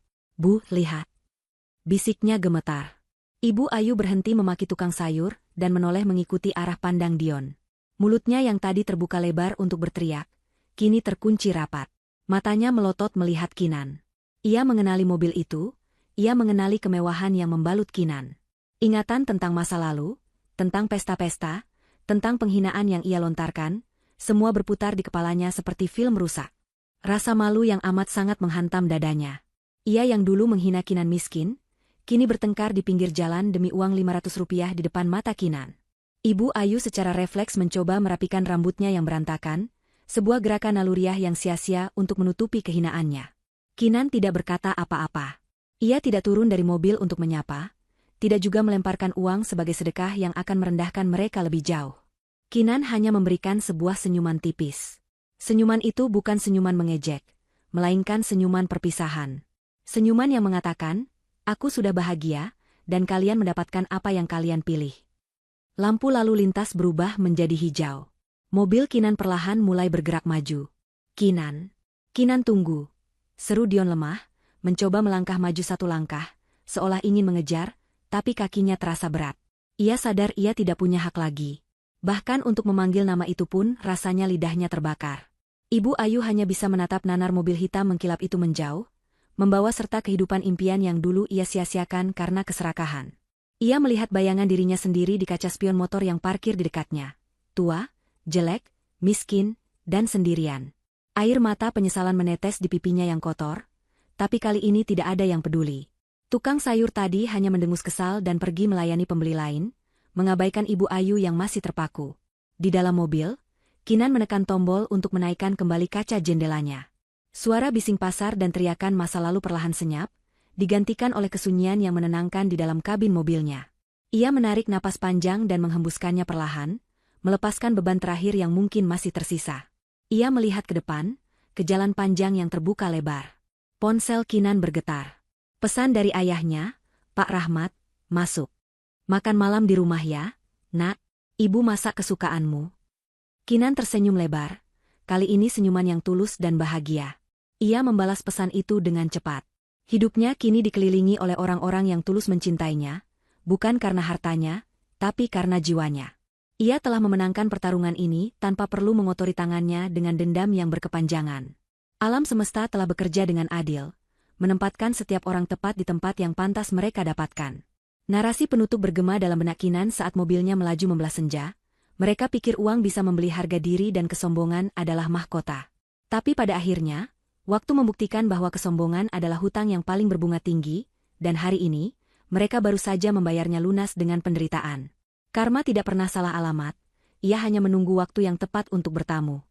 lihat. Bisiknya gemetar. Ibu Ayu berhenti memaki tukang sayur dan menoleh mengikuti arah pandang Dion. Mulutnya yang tadi terbuka lebar untuk berteriak, kini terkunci rapat. Matanya melotot melihat Kinan. Ia mengenali mobil itu, ia mengenali kemewahan yang membalut Kinan. Ingatan tentang masa lalu, tentang pesta-pesta, tentang penghinaan yang ia lontarkan, semua berputar di kepalanya seperti film rusak. Rasa malu yang amat sangat menghantam dadanya. Ia yang dulu menghina Kinan miskin, kini bertengkar di pinggir jalan demi uang 500 rupiah di depan mata Kinan. Ibu Ayu secara refleks mencoba merapikan rambutnya yang berantakan, sebuah gerakan naluriah yang sia-sia untuk menutupi kehinaannya. Kinan tidak berkata apa-apa. Ia tidak turun dari mobil untuk menyapa, tidak juga melemparkan uang sebagai sedekah yang akan merendahkan mereka lebih jauh. Kinan hanya memberikan sebuah senyuman tipis. Senyuman itu bukan senyuman mengejek, melainkan senyuman perpisahan. Senyuman yang mengatakan, aku sudah bahagia, dan kalian mendapatkan apa yang kalian pilih. Lampu lalu lintas berubah menjadi hijau. Mobil Kinan perlahan mulai bergerak maju. Kinan tunggu. Seru Dion lemah, mencoba melangkah maju satu langkah, seolah ingin mengejar, tapi kakinya terasa berat. Ia sadar ia tidak punya hak lagi. Bahkan untuk memanggil nama itu pun rasanya lidahnya terbakar. Ibu Ayu hanya bisa menatap nanar mobil hitam mengkilap itu menjauh, membawa serta kehidupan impian yang dulu ia sia-siakan karena keserakahan. Ia melihat bayangan dirinya sendiri di kaca spion motor yang parkir di dekatnya. Tua, jelek, miskin, dan sendirian. Air mata penyesalan menetes di pipinya yang kotor, tapi kali ini tidak ada yang peduli. Tukang sayur tadi hanya mendengus kesal dan pergi melayani pembeli lain, mengabaikan Ibu Ayu yang masih terpaku. Di dalam mobil, Kinan menekan tombol untuk menaikkan kembali kaca jendelanya. Suara bising pasar dan teriakan masa lalu perlahan senyap, digantikan oleh kesunyian yang menenangkan di dalam kabin mobilnya. Ia menarik napas panjang dan menghembuskannya perlahan, melepaskan beban terakhir yang mungkin masih tersisa. Ia melihat ke depan, ke jalan panjang yang terbuka lebar. Ponsel Kinan bergetar. Pesan dari ayahnya, Pak Rahmat, masuk. Makan malam di rumah ya, nak, ibu masak kesukaanmu. Kinan tersenyum lebar, kali ini senyuman yang tulus dan bahagia. Ia membalas pesan itu dengan cepat. Hidupnya kini dikelilingi oleh orang-orang yang tulus mencintainya, bukan karena hartanya, tapi karena jiwanya. Ia telah memenangkan pertarungan ini tanpa perlu mengotori tangannya dengan dendam yang berkepanjangan. Alam semesta telah bekerja dengan adil, menempatkan setiap orang tepat di tempat yang pantas mereka dapatkan. Narasi penutup bergema dalam benak Kinan saat mobilnya melaju membelah senja. Mereka pikir uang bisa membeli harga diri dan kesombongan adalah mahkota. Tapi pada akhirnya, waktu membuktikan bahwa kesombongan adalah hutang yang paling berbunga tinggi, dan hari ini, mereka baru saja membayarnya lunas dengan penderitaan. Karma tidak pernah salah alamat, ia hanya menunggu waktu yang tepat untuk bertamu.